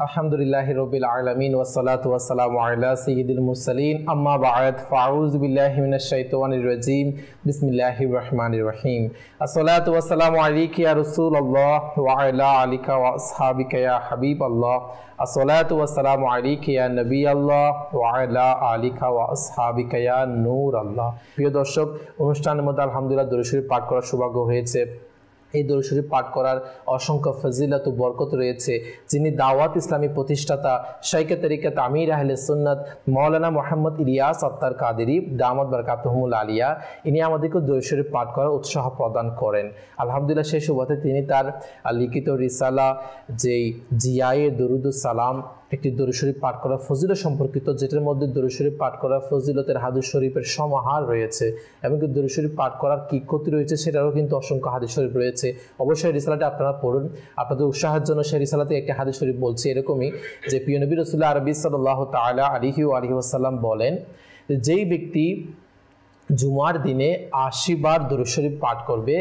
আলহামদুলিল্লাহি রাব্বিল আলামিন ওয়াসসালাতু ওয়াসসালামু আলা সাইয়্যিদিল মুরসালিন আম্মা বা'দ ফাউযু বিল্লাহি মিনাশ শাইতানির রাজীম বিসমিল্লাহির রহমানির রহিম আসসালাতু ওয়াসসালামু আলাইকা ইয়া রাসূলুল্লাহ ওয়া আলা আলিকা ওয়া আসহাবিকা ইয়া হাবিবাল্লাহ আসসালাতু ওয়াসসালামু আলাইকা ইয়া নবিয়াল্লাহ ওয়া আলা আলিকা ওয়া আসহাবিকা ইয়া নূরাল্লাহ। প্রিয় দর্শক, অনুষ্ঠানের মধ্যে আলহামদুলিল্লাহ দরুদ শরীফ পাঠ করার সৌভাগ্য হয়েছে। এই দরুদ শরীফ পাঠ করার অসংখ্য ফজিলত ও বরকত রয়েছে। যিনি দাওয়াত ইসলামী প্রতিষ্ঠাতা শাইখে তরিকত আমির আহলে সুন্নাত মাওলানা মুহাম্মদ ইলিয়াস আত্তার কাদেরী দামাত বারাকাতুহুল আলিয়া, ইনি আমাদেরকে দরুদ শরীফ পাঠ করার উৎসাহ প্রদান করেন। আলহামদুলিল্লাহ, সেই সুবাদে তিনি তার লিখিত রিসালা যেই জিয়ায়ে দরুদুস সালাম একটি দরুদ শরীফ পাঠ করা ফজিলত সম্পর্কিত, যেটার মধ্যে দরুদ শরীফ পাঠ করা ফজিলতের হাদিস শরীফের সমাহার রয়েছে এবং দরুদ শরীফ পাঠ করার কি ক্ষতি রয়েছে সেটারও কিন্তু অসংখ্য হাদিস শরীফ রয়েছে। অবশ্যই রিসালাটি আপনারা পড়ুন। আপনাদের উৎসাহের জন্য সেই রিসালাতে একটি হাদিস শরীফ বলছে এরকমই যে প্রিয় নবী রাসূলুল্লাহ আরবি সাল্লাল্লাহু তাআলা আলাইহি ওয়াসাল্লাম বলেন, যেই ব্যক্তি জুমার দিনে ৮০ বার দরুদ শরীফ পাঠ করবে,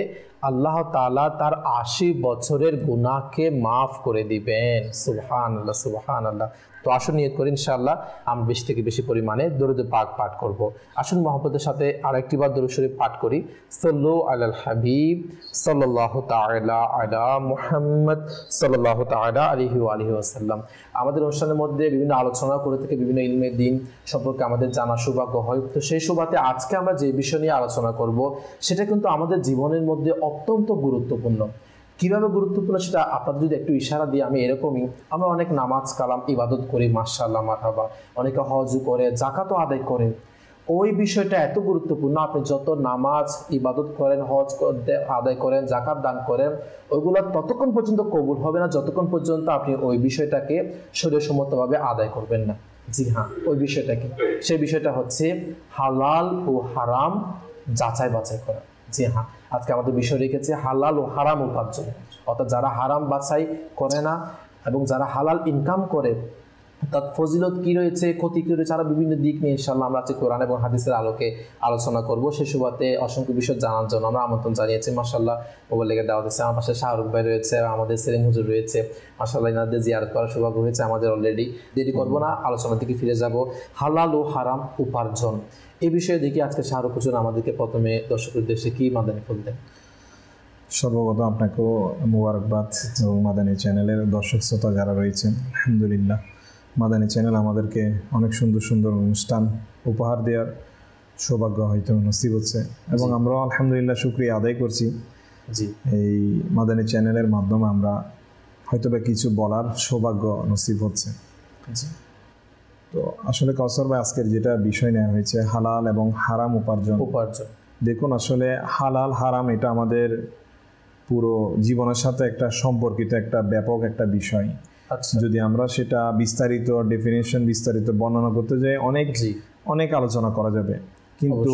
আল্লাহ তাআলা তার ৮০ বছরের গুনাহকে মাফ করে দিবেন। সুবহানাল্লাহ, সুবহানাল্লাহ। তো আসুন নিয়ত করি ইনশাআল্লাহ আমরা বেশি থেকে বেশি পরিমাণে দরুদ পাক পাঠ করব। আসুন মহব্বতের সাথে আরেকটি বার দরুদ শরীফ পাঠ করি। সাল্লু আলাল হাবিব সাল্লাল্লাহু তাআলা আলা মুহাম্মদ সাল্লাল্লাহু তাআলা আলাইহি ওয়াসাল্লাম। আমাদের অনুষ্ঠানের মধ্যে বিভিন্ন আলোচনা করে থেকে বিভিন্ন ইলমের দিন সম্পর্কে আমাদের জানা সৌভাগ্য হয়। তো সেই সুবাদে আজকে আমরা যে বিষয় নিয়ে আলোচনা করব সেটা কিন্তু আমাদের জীবনের মধ্যে অত্যন্ত গুরুত্বপূর্ণ। কিভাবে গুরুত্বপূর্ণ সেটা আপনাদের যদি একটু ইশারা দিই, আমি এরকমই, আমরা অনেক নামাজ কালাম ইবাদত করি, মাশাআল্লাহ মারহাবা, অনেকে হজও করে, যাকাতও আদায় করে। ওই বিষয়টা এত গুরুত্বপূর্ণ, আপনি যত নামাজ ইবাদত করেন, হজ আদায় করেন, যাকাত দান করেন, ওইগুলো ততক্ষণ পর্যন্ত কবুল হবে না যতক্ষণ পর্যন্ত আপনি ওই বিষয়টাকে শরীয়সম্মতভাবে আদায় করবেন না। জি হ্যাঁ, ওই বিষয়টাকে, সেই বিষয়টা হচ্ছে হালাল ও হারাম যাচাই বাছাই করা। জি হ্যাঁ, আজকে আমাদের বিষয় রেখেছে হালাল ও হারাম উপার্জন, অর্থাৎ যারা হারাম বাছাই করে না এবং যারা হালাল ইনকাম করে তার ফজিলত কি রয়েছে, ক্ষতি কি রয়েছে, আরো বিভিন্ন দিক নিয়ে ইনশাআল্লাহ আমরা আজকে কোরআন এবং হাদিসের আলোকে আলোচনা করব। সেই সুবাদে অসংখ্য বিষয় জানার জন্য আমরা আমন্ত্রণ জানিয়েছি। মাশাআল্লাহ, মোবাইল লেগে দেওয়া হচ্ছে। আমার পাশে শাহরুখ ভাই রয়েছে, আমাদের সেলিম হুজুর রয়েছে। মাশাআল্লাহ, ইনাদের জিয়ারত করার সৌভাগ্য হয়েছে আমাদের অলরেডি। দেরি করবো না, আলোচনার দিকে ফিরে যাব। হালাল ও হারাম উপার্জন, এই বিষয়ে দেখি আজকে শাহরুখ হুজুর আমাদেরকে প্রথমে দর্শকের উদ্দেশ্যে কি মাদানী ফুল দেন। সর্বপ্রথম আপনাকেও মুবারকবাদ এবং মাদানী চ্যানেলের দর্শক শ্রোতা যারা রয়েছেন, আলহামদুলিল্লাহ মাদানী চ্যানেল আমাদেরকে অনেক সুন্দর সুন্দর অনুষ্ঠান উপহার দেওয়ার সৌভাগ্য হয়তো নসিব হচ্ছে এবং আমরাও আলহামদুলিল্লাহ শুকরিয়া আদায় করছি। জি, এই মাদানী চ্যানেলের মাধ্যমে আমরা হয়তোবা কিছু বলার সৌভাগ্য নসিব হচ্ছে। জি, তো আসলে কাউসার ভাই, আজকের যেটা বিষয় নেওয়া হয়েছে হালাল এবং হারাম উপার্জন। দেখুন, আসলে হালাল হারাম এটা আমাদের পুরো জীবনের সাথে একটা সম্পর্কিত একটা ব্যাপক একটা বিষয়। যদি আমরা সেটা বিস্তারিত ডেফিনেশন বিস্তারিত বর্ণনা করতে যাই অনেক আলোচনা করা যাবে, কিন্তু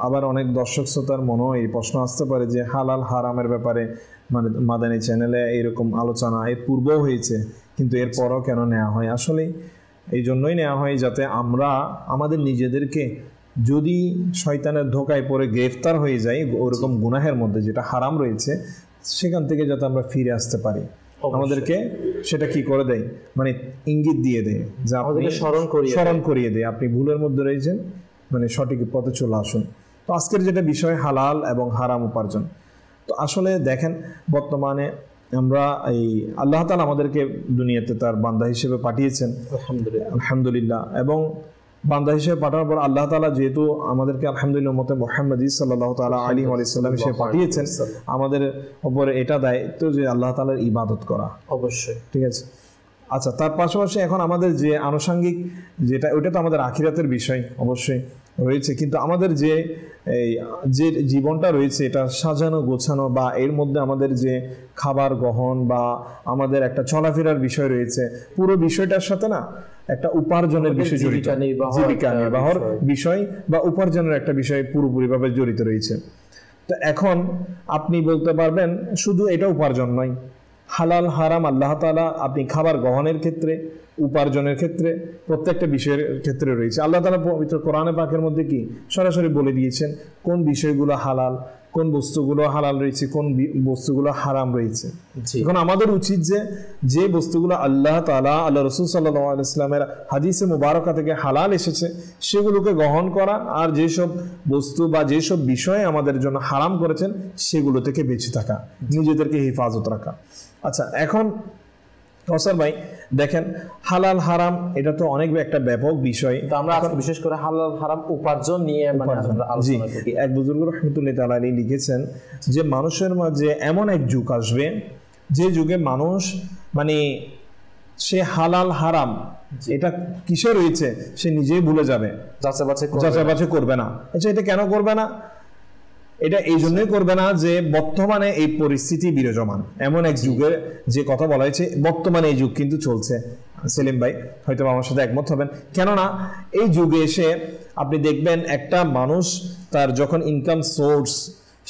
আবার অনেক দর্শক শ্রোতার মনেও এই প্রশ্ন আসতে পারে যে হালাল হারামের ব্যাপারে মানে মাদানী চ্যানেলে এরকম আলোচনা এর পূর্বেও হয়েছে, কিন্তু এরপরও কেন নেওয়া হয়? আসলে এই জন্যই নেওয়া হয় যাতে আমরা আমাদের নিজেদেরকে যদি শয়তানের ধোকায় পড়ে গ্রেফতার হয়ে যাই ওরকম গুনাহের মধ্যে যেটা হারাম রয়েছে, সেখান থেকে যাতে আমরা ফিরে আসতে পারি। আমাদেরকে সেটা কি করে দেয়, মানে ইঙ্গিত দিয়ে দেয় যে আপনি স্মরণ করিয়ে দেয় আপনি ভুলের মধ্যে রয়েছেন, মানে সঠিক পথে চলে আসুন। তো আজকের যেটা বিষয় হালাল এবং হারাম উপার্জন, তো আসলে দেখেন বর্তমানে আমরা এই আল্লাহ তাআলা আমাদেরকে দুনিয়াতে তার বান্দা হিসেবে পাঠিয়েছেন, আলহামদুলিল্লাহ, এবং বান্দা হিসেবে পাঠানোর পর আল্লাহ তাআলা যেহেতু আমাদেরকে আলহামদুলিল্লাহ উম্মতে মুহাম্মদী সাল্লাল্লাহু তাআলা আলাইহি ওয়াসাল্লাম হিসেবে পাঠিয়েছেন, আমাদের উপরে এটা দায়িত্ব যে আল্লাহ তাআলার ইবাদত করা। অবশ্যই, ঠিক আছে। আচ্ছা, তার পাশাপাশি এখন আমাদের যে আনুষঙ্গিক যেটা, ওইটা তো আমাদের আখিরাতের বিষয় অবশ্যই রয়েছে, কিন্তু আমাদের যে জীবনটা রয়েছে এটা সাজানো গোছানো, বা এর মধ্যে আমাদের যে খাবার গ্রহণ বা আমাদের একটা চলাফেরার বিষয় রয়েছে, পুরো বিষয়টার সাথে না একটা উপার্জনের বিষয় জড়িত, জীবিকা নির্বাহের বিষয় বা উপার্জনের একটা বিষয় পুরোপুরিভাবে জড়িত রয়েছে। তো এখন আপনি বলতে পারবেন শুধু এটা উপার্জন নয়, হালাল হারাম আল্লাহ তাআলা আপনি খাবার গ্রহণের ক্ষেত্রে, উপার্জনের ক্ষেত্রে, প্রত্যেকটা বিষয়ের ক্ষেত্রে রয়েছে। আল্লাহ তাআলা পবিত্র কোরআনে পাকের মধ্যে কি সরাসরি বলে দিয়েছেন কোন বিষয়গুলো হালাল, কোন বস্তুগুলো হালাল রয়েছে, কোন বস্তুগুলো হারাম রয়েছে। এখন আমাদের উচিত যে বস্তুগুলো আল্লাহ তাআলা, আল্লাহ রাসূল সাল্লাল্লাহু আলাইহি ওয়াসাল্লামের হাদিসে মুবারকা থেকে হালাল এসেছে সেগুলোকে গ্রহণ করা, আর যেসব বস্তু বা যেসব বিষয় আমাদের জন্য হারাম করেছেন সেগুলো থেকে বেঁচে থাকা, নিজেদেরকে হেফাজত রাখা। আচ্ছা, এখন কাউসার ভাই দেখেন, হালাল হারাম এটা তো অনেক একটা ব্যাপক বিষয়। তো আমরা বিশেষ করে হালাল হারাম উপার্জন নিয়ে আলোচনা করি। এক বুজুর্গ রাহমাতুল্লাহি তাআলা আলাইহি লিখেছেন যে মানুষের মাঝে এমন এক যুগ আসবে যে যুগে মানুষ মানে সে হালাল হারাম এটা কিসে রয়েছে সে নিজেই ভুলে যাবে, যাচাই বাছাই করবে না। আচ্ছা, এটা কেন করবে না? এটা এই জন্যই করবে না যে বর্তমানে এই পরিস্থিতি বিরাজমান, এমন এক যুগের যে কথা বলা হয়েছে, বর্তমানে এই যুগ কিন্তু চলছে। সেলিম ভাই হয়তো আমার সাথে একমত হবেন, কেননা এই যুগে এসে আপনি দেখবেন একটা মানুষ তার যখন ইনকাম সোর্স,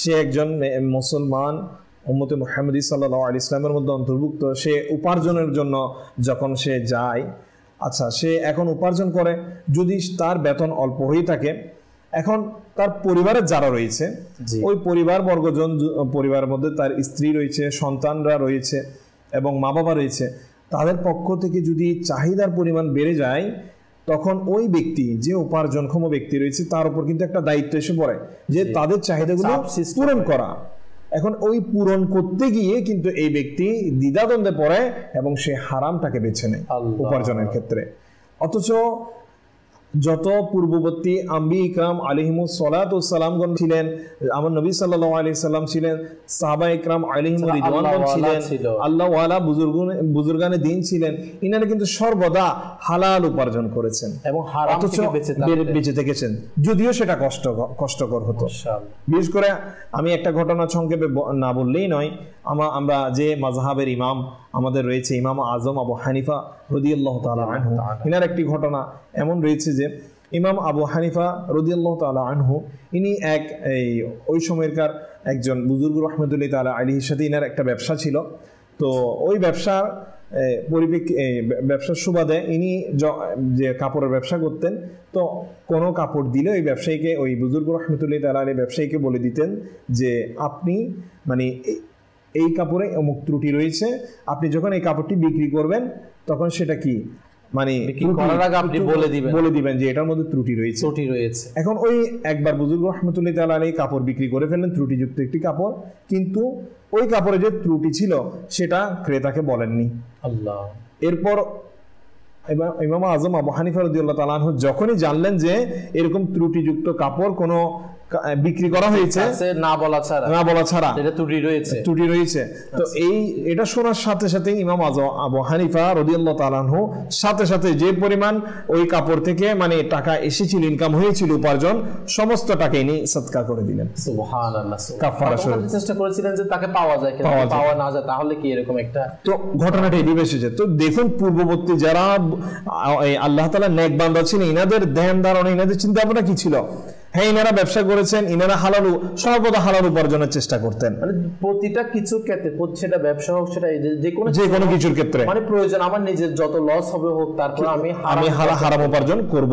সে একজন মুসলমান উম্মতে মুহাম্মদী সাল্লাল্লাহু আলাইহি ওয়াসাল্লামের মধ্যে অন্তর্ভুক্ত, সে উপার্জনের জন্য যখন সে যায়, আচ্ছা সে এখন উপার্জন করে, যদি তার বেতন অল্প হয়ে থাকে, এখন তার পরিবারের যারা রয়েছে ওই পরিবারবর্গজন, পরিবারের মধ্যে তার স্ত্রী রয়েছে, সন্তানরা রয়েছে এবং মা বাবা রয়েছে, তাদের পক্ষ থেকে যদি চাহিদার পরিমাণ বেড়ে যায়, তখন ওই ব্যক্তি যে উপার্জনক্ষম ব্যক্তি রয়েছে তার উপর কিন্তু একটা দায়িত্ব এসে পড়ে যে তাদের চাহিদাগুলো পূরণ করা। এখন ওই পূরণ করতে গিয়ে কিন্তু এই ব্যক্তি দ্বিধাদ্বন্দ্বে পড়ে এবং সে হারামটাকে বেছে নেয় উপার্জনের ক্ষেত্রে। অথচ যত পূর্ববর্তী আম্বিয়া ইকরাম আলাইহিমুস সালাতু ওয়াস সালামগণ ছিলেন, আমার নবী সাল্লাল্লাহু আলাইহি সাল্লাম ছিলেন, সাহাবা ইকরাম আলাইহিমুর রিদওয়ানগণ ছিলেন, আল্লাহ ওয়ালা বুজুর্গানে দ্বীন ছিলেন, ইনারা কিন্তু সর্বদা হালাল উপার্জন করেছেন এবং হারাম থেকে বেঁচে থেকেছেন, যদিও সেটা কষ্টকর হতো। বিশেষ করে আমি একটা ঘটনা সংক্ষেপে না বললেই নয়, আমরা যে মাযহাবের ইমাম আমাদের রয়েছে, ইমাম আজম আবু হানিফা রাদিয়াল্লাহু তাআলা আনহু, ইনার একটি ঘটনা এমন রয়েছে যে ইমাম আবু হানিফা রাদিয়াল্লাহু তাআলা আনহু ইনি ওই সময়কার একজন বুজুর্গ রাহমাতুল্লাহি তাআলা আলাইহির সাথে ইনার একটা ব্যবসা ছিল। তো ওই ব্যবসার ব্যবসার সুবাদে ইনি যে কাপড়ের ব্যবসা করতেন, তো কোনো কাপড় দিলে ওই ব্যবসায়ীকে, ওই বুজুর্গ রাহমাতুল্লাহি তাআলা আলাইহি ব্যবসায়ীকে বলে দিতেন যে আপনি মানে এই কাপড়ে অমুক ত্রুটি রয়েছে, আপনি যখন এই কাপড়টি বিক্রি করবেন তখন সেটা কি মানে আপনি বলে দিবেন যে এটার মধ্যে ত্রুটি রয়েছে। এখন ওই একবার বুজুর্গ রাহমাতুল্লাহি তাআলা আলাইহি কাপড় বিক্রি করে ফেললেন, ত্রুটিযুক্ত একটি কাপড়, কিন্তু ওই কাপড়ে যে ত্রুটি ছিল সেটা ক্রেতাকে বলেননি। আল্লাহ। এরপর ইমাম আজম আবু হানিফা রাদিয়াল্লাহু তাআলা আনহু যখনই জানলেন যে এরকম ত্রুটিযুক্ত কাপড় কোনো বিক্রি করা হয়েছে না বলা ছাড়া এটা ত্রুটি রয়েছে, তো এটা শোনার সাথে সাথে ইমাম আজম আবু হানিফা রাদিয়াল্লাহু তাআলা আনহু সাথে সাথে যে পরিমাণ ওই কাপড় থেকে মানে টাকা এসেছিল, ইনকাম হয়েছিল, উপার্জন, সমস্ত টাকা ইনি সদকা করে দিলেন। সুবহানাল্লাহ। কাফারা স্বরূপ চেষ্টা করেছিলেন যে তাকে পাওয়া যায়, কিন্তু পাওয়া না যায়, তাহলে কি এরকম একটা, তো ঘটনাটা এই এসেছে। তো দেখুন পূর্ববর্তী যারা আল্লাহ তাআলা নেক বান্দা ছিলেন, ইনাদের ধ্যান ধারণা, ইনাদের চিন্তা ভাবনা কি ছিল? হ্যাঁ, ইনারা ব্যবসা করেছেন, ইনারা সর্বদা হালাল উপার্জনের চেষ্টা করতেন, মানে প্রতিটা কিছুর ক্ষেত্রে, সেটা ব্যবসা হোক, সেটা যে কোনো কিছুর ক্ষেত্রে, মানে প্রয়োজন আমার নিজের যত লস হবে হোক, তারপর আমি হারাম উপার্জন করব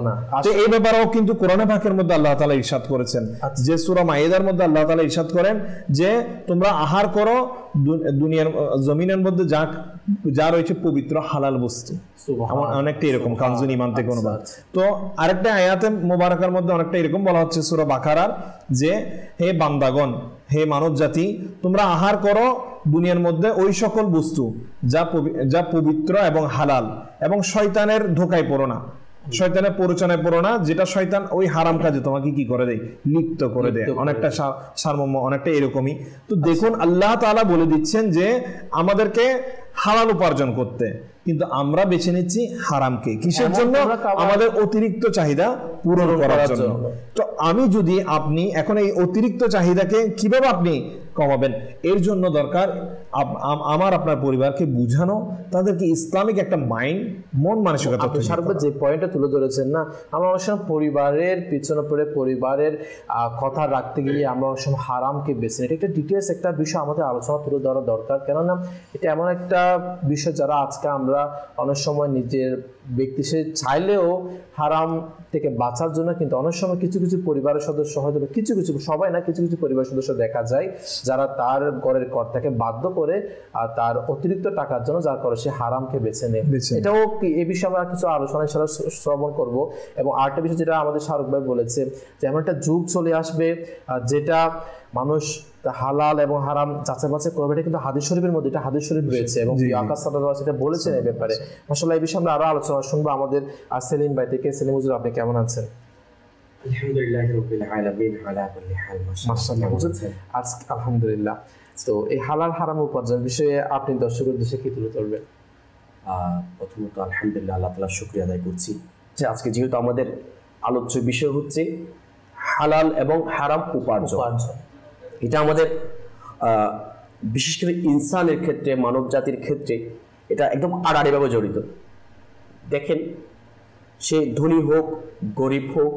না। তো এই ব্যাপারেও কিন্তু কোরআনে পাকের মধ্যে আল্লাহ তাআলা ইরশাদ করেছেন, যে সূরা মাইদার মধ্যে আল্লাহ তাআলা ইরশাদ করেন যে তোমরা আহার করো দুনিয়ার জমিনের মধ্যে যা রয়েছে পবিত্র হালাল বস্তু। অনেকটা এরকম কানজুল ঈমান থেকে অনুবাদ। তো আরেকটা আয়াতে মোবারকার মধ্যে অনেকটা এরকম বলা হচ্ছে সূরা বাকারার, যে হে বান্দাগণ, হে মানব জাতি, তোমরা আহার করো দুনিয়ার মধ্যে ওই সকল বস্তু যা পবিত্র এবং হালাল, এবং শয়তানের ধোকায় পড়ো না, শয়তানের প্ররোচনায় পড়ো না, যেটা শয়তান ওই হারাম কাজে তোমাকে কি করে দেয়, লিপ্ত করে দেয়। অনেকটা সারমর্ম অনেকটা এরকমই। তো দেখুন আল্লাহ তাআলা বলে দিচ্ছেন যে আমাদেরকে হালাল উপার্জন করতে, কিন্তু আমরা বেছে নিচ্ছি হারামকে। কিসের জন্য? আমাদের অতিরিক্ত চাহিদা পূরণ করার জন্য। তো আমি যদি আপনি এখন এই অতিরিক্ত চাহিদাকে কিভাবে আপনি কমাবেন। এর জন্য দরকার আমার আপনার পরিবারকে বুঝানো, তাদেরকে ইসলামিক একটা মন মানসিকতা। আপনি সার্বিক যে পয়েন্টটা তুলে ধরেছেন না, আমরা অনেক সময় পরিবারের পিছনে পড়ে পরিবারের কথা রাখতে গিয়ে আমরা অনেক সময় হারামকে বেছে নিই। এটা একটা ডিটেলস একটা বিষয় আমাদের আলোচনা তুলে ধরা দরকার, কেননা এটা এমন একটা বিষয় যারা আজকে আমরা অনেক সময় নিজের ব্যক্তি সে চাইলেও হারাম থেকে বাঁচার জন্য, কিন্তু অনেক সময় কিছু কিছু পরিবারের সদস্য হয়তো কিছু কিছু, সবাই না, কিছু কিছু পরিবারের সদস্য দেখা যায় যারা তার ঘরের কর্তাকে বাধ্য করে আর তার অতিরিক্ত টাকার জন্য যা করে সে হারামকে বেছে নেয়। এটাও এই বিষয়ে আমরা কিছু আলোচনা শ্রবণ করব। এবং আরেকটা বিষয় যেটা আমাদের শাহরুখ ভাই বলেছে যে এমন একটা যুগ চলে আসবে যেটা মানুষ হালাল এবং হারাম যাচাই বাছাই করবে। এটা কিন্তু হাদিস শরীফের মধ্যে, এটা হাদিস শরীফ রয়েছে এবং আকাশ সাল্লাল্লাহু আলাইহি ওয়াসাল্লাম বলেছেন এই ব্যাপারে। মাশাআল্লাহ এই বিষয়ে আমরা আরো আলোচনা শুনবো আমাদের সেলিম ভাই থেকে। সেলিম হুজুর, আপনি কেমন আছেন? আলহামদুলিল্লাহি রাব্বিল আলামিন আলা কুল্লি হাল। মাশাআল্লাহ আজকে আলহামদুলিল্লাহ। তো এই হালাল হারাম উপার্জন বিষয়ে আপনি দর্শকের উদ্দেশ্যে কি তুলে ধরবেন? প্রথমত আলহামদুলিল্লাহ, আল্লাহ তাআলার শুকরিয়া আদায় করছি যে আজকে যেহেতু আমাদের আলোচ্য বিষয় হচ্ছে হালাল এবং হারাম উপার্জন, এটা আমাদের বিশেষ করে ইনসানের ক্ষেত্রে, মানব জাতির ক্ষেত্রে এটা একদম আড়াআড়িভাবে জড়িত। দেখেন, সে ধনী হোক গরিব হোক,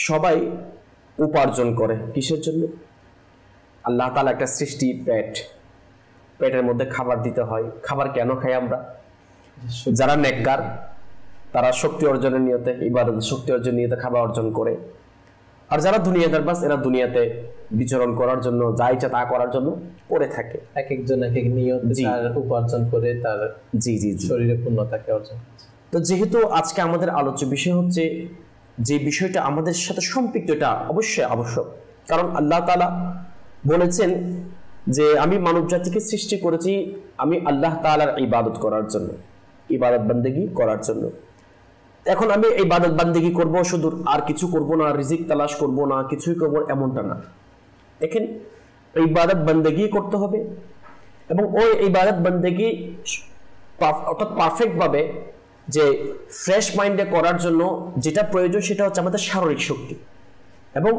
সবাই উপার্জন করে কিসের জন্য? আল্লাহ তাআলা একটা সৃষ্টি পেটের মধ্যে খাবার দিতে হয়। খাবার কেন খাই আমরা? যারা নেককার তারা শক্তি অর্জনের নিয়তে, ইবাদত শক্তি অর্জনের নিয়তে খাবার অর্জন করে। আর যারা দুনিয়াদার বাস, এরা দুনিয়াতে বিচরণ করার জন্য, যা ইচ্ছা তা করার জন্য পড়ে থাকে। এক একজন এক এক নিয়তে তার উপার্জন করে তার শরীরে পূর্ণতাকে অর্জন করে। তো যেহেতু আজকে আমাদের আলোচ্য বিষয় হচ্ছে যে বিষয়টা আমাদের সাথে সম্পৃক্ত, এটা অবশ্যই আবশ্যক। কারণ আল্লাহ তাআলা বলেছেন যে আমি মানব জাতিকে সৃষ্টি করেছি আমি আল্লাহ তাআলার ইবাদত করার জন্য, ইবাদত বান্দেগি করার জন্য। এখন আমি ইবাদত বান্দেগি করব, শুধু আর কিছু করব না, রিজিক তালাশ করব না, কিছুই করব এমনটা না। দেখেন, ইবাদত বান্দেগি করতে হবে এবং ওই ইবাদত বান্দেগি অর্থাৎ পারফেক্ট ভাবে, যে ফ্রেশ মাইন্ডে করার জন্য যেটা প্রয়োজন সেটা হচ্ছে আমাদের শারীরিক শক্তি। এবং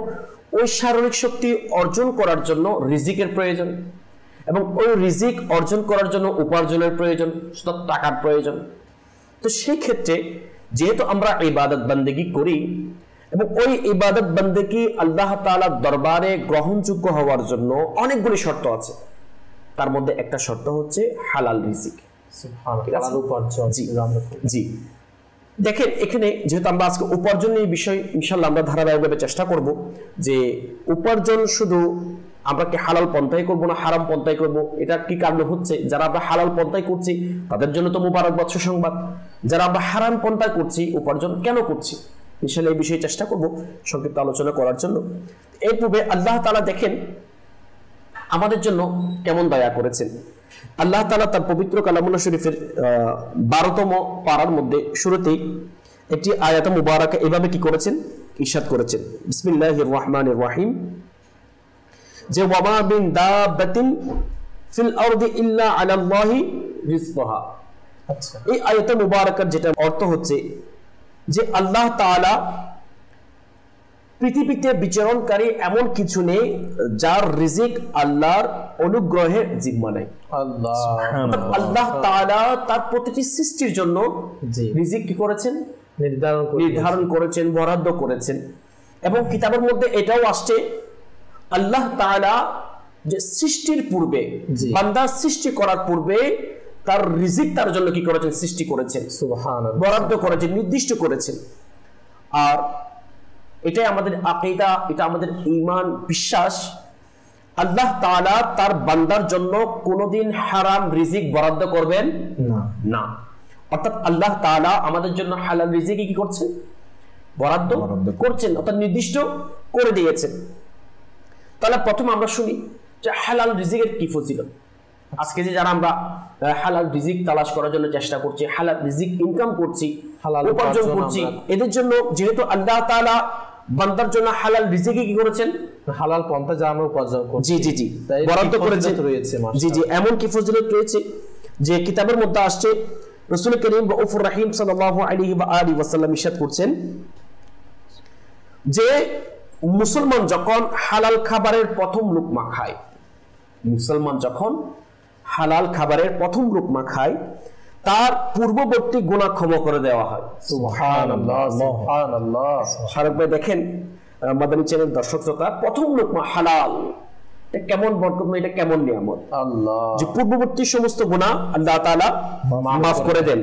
ওই শারীরিক শক্তি অর্জন করার জন্য রিজিকের প্রয়োজন, এবং ওই রিজিক অর্জন করার জন্য উপার্জনের প্রয়োজন, টাকার প্রয়োজন। তো সেই ক্ষেত্রে যেহেতু আমরা ইবাদত বান্দেগি করি এবং ওই ইবাদত বান্দেগি আল্লাহ তাআলার দরবারে গ্রহণযোগ্য হওয়ার জন্য অনেকগুলি শর্ত আছে। তার মধ্যে একটা শর্ত হচ্ছে হালাল রিজিক। জি, দেখেন এখানে যেহেতু আমরা আজকে উপার্জনের বিষয় ইনশাআল্লাহ আমরা ধারাবাহিকভাবে চেষ্টা করব যে উপার্জন শুধু আমরা কি হালাল পন্থায় করব না হারাম পন্থায় করব। এটা কি কারণে হচ্ছে? যারা আমরা হালাল পন্থায় করছি তাদের জন্য তো মুবারকবাদ, সুসংবাদ। যারা আমরা হারাম পন্থায় করছি, উপার্জন কেন করছি, ইনশাআল্লাহ এই বিষয়ে চেষ্টা করব সংক্ষিপ্ত আলোচনা করার জন্য। এর পূর্বে আল্লাহ তাআলা দেখেন আমাদের জন্য কেমন দয়া করেছেন। আল্লাহ তাআলা তার পবিত্র কালামুল্লাহ শরীফের 12তম পারার মধ্যে শুরুতেই একটি আয়াত মুবারাকা এভাবে কি করেছেন, ইরশাদ করেছেন, বিসমিল্লাহির রহমানির রহিম, যে ওয়ামা মিন দাব্বাতিন ফিল আরদি ইল্লা আলাল্লাহি রিজকুহা। আচ্ছা, এই আয়াত মুবারাকার যেটা অর্থ হচ্ছে যে আল্লাহ তাআলা পৃথিবীতে বিচরণকারী এমন কিছু নেই যার রিজিক আল্লাহর অনুগ্রহের জিম্মা নেই। আল্লাহ তাআলা তার প্রতিটি সৃষ্টির জন্য রিজিক কি করেছেন, নির্ধারণ করেছেন, বরাদ্দ করেছেন। এবং কিতাবের মধ্যে এটাও আসছে আল্লাহ তাআলা যে সৃষ্টির পূর্বে, বান্দা সৃষ্টি করার পূর্বে তার রিজিক তার জন্য কি করেছেন, সৃষ্টি করেছেন, সুবহানাল্লাহ, বরাদ্দ করেছেন, নির্দিষ্ট করেছেন। আর এটাই আমাদের আকীদা, এটা আমাদের ঈমান, বিশ্বাস। আল্লাহ তাআলা তার বান্দার জন্য কোনোদিন হারাম রিজিক বরাদ্দ করবেন না। অর্থাৎ আল্লাহ তাআলা আমাদের জন্য হালাল রিজিক কি করছেন, বরাদ্দ করছেন, অর্থাৎ নির্দিষ্ট করে দিয়েছেন। তাহলে প্রথম আমরা শুনি যে হালাল রিজিকের কি ফজিলত। আজকে যে যারা আমরা হালাল রিজিক তালাশ করার জন্য চেষ্টা করছি, হালাল রিজিক ইনকাম করছি, হালাল উপার্জন করছি, এদের জন্য যেহেতু আল্লাহ তাআলা বান্দার জন্য হালাল রিজিক কি করেছেন, হালাল পন্থা যা আমরা উপার্জন করছি, জি জি জি বরাদ্দ করেছেন রয়েছে। জি জি, এমন কি ফজিলত রয়েছে যে কিতাবের মধ্যে আসছে, রাসূল করিম রাউফুর রহিম সাল্লাল্লাহু আলাইহি ওয়া আলিহি ওয়াসাল্লাম ইরশাদ করছেন যে মুসলমান যখন হালাল খাবারের প্রথম লুকমা খায়, মুসলমান যখন হালাল খাবারের প্রথম লুকমা খায় তার পূর্ববর্তী গুনাহ ক্ষমা করে দেওয়া হয়। সুবহানাল্লাহ, সুবহানাল্লাহ। শারক ভাই দেখেন, মাদানী চ্যানেল দর্শক শ্রোতা, প্রথম লুকমা হালাল, এটা কেমন বরকত, এটা কেমন নিয়ামত, আল্লাহ যে পূর্ববর্তী সমস্ত গুনাহ আল্লাহ তাআলা মাফ করে দেন।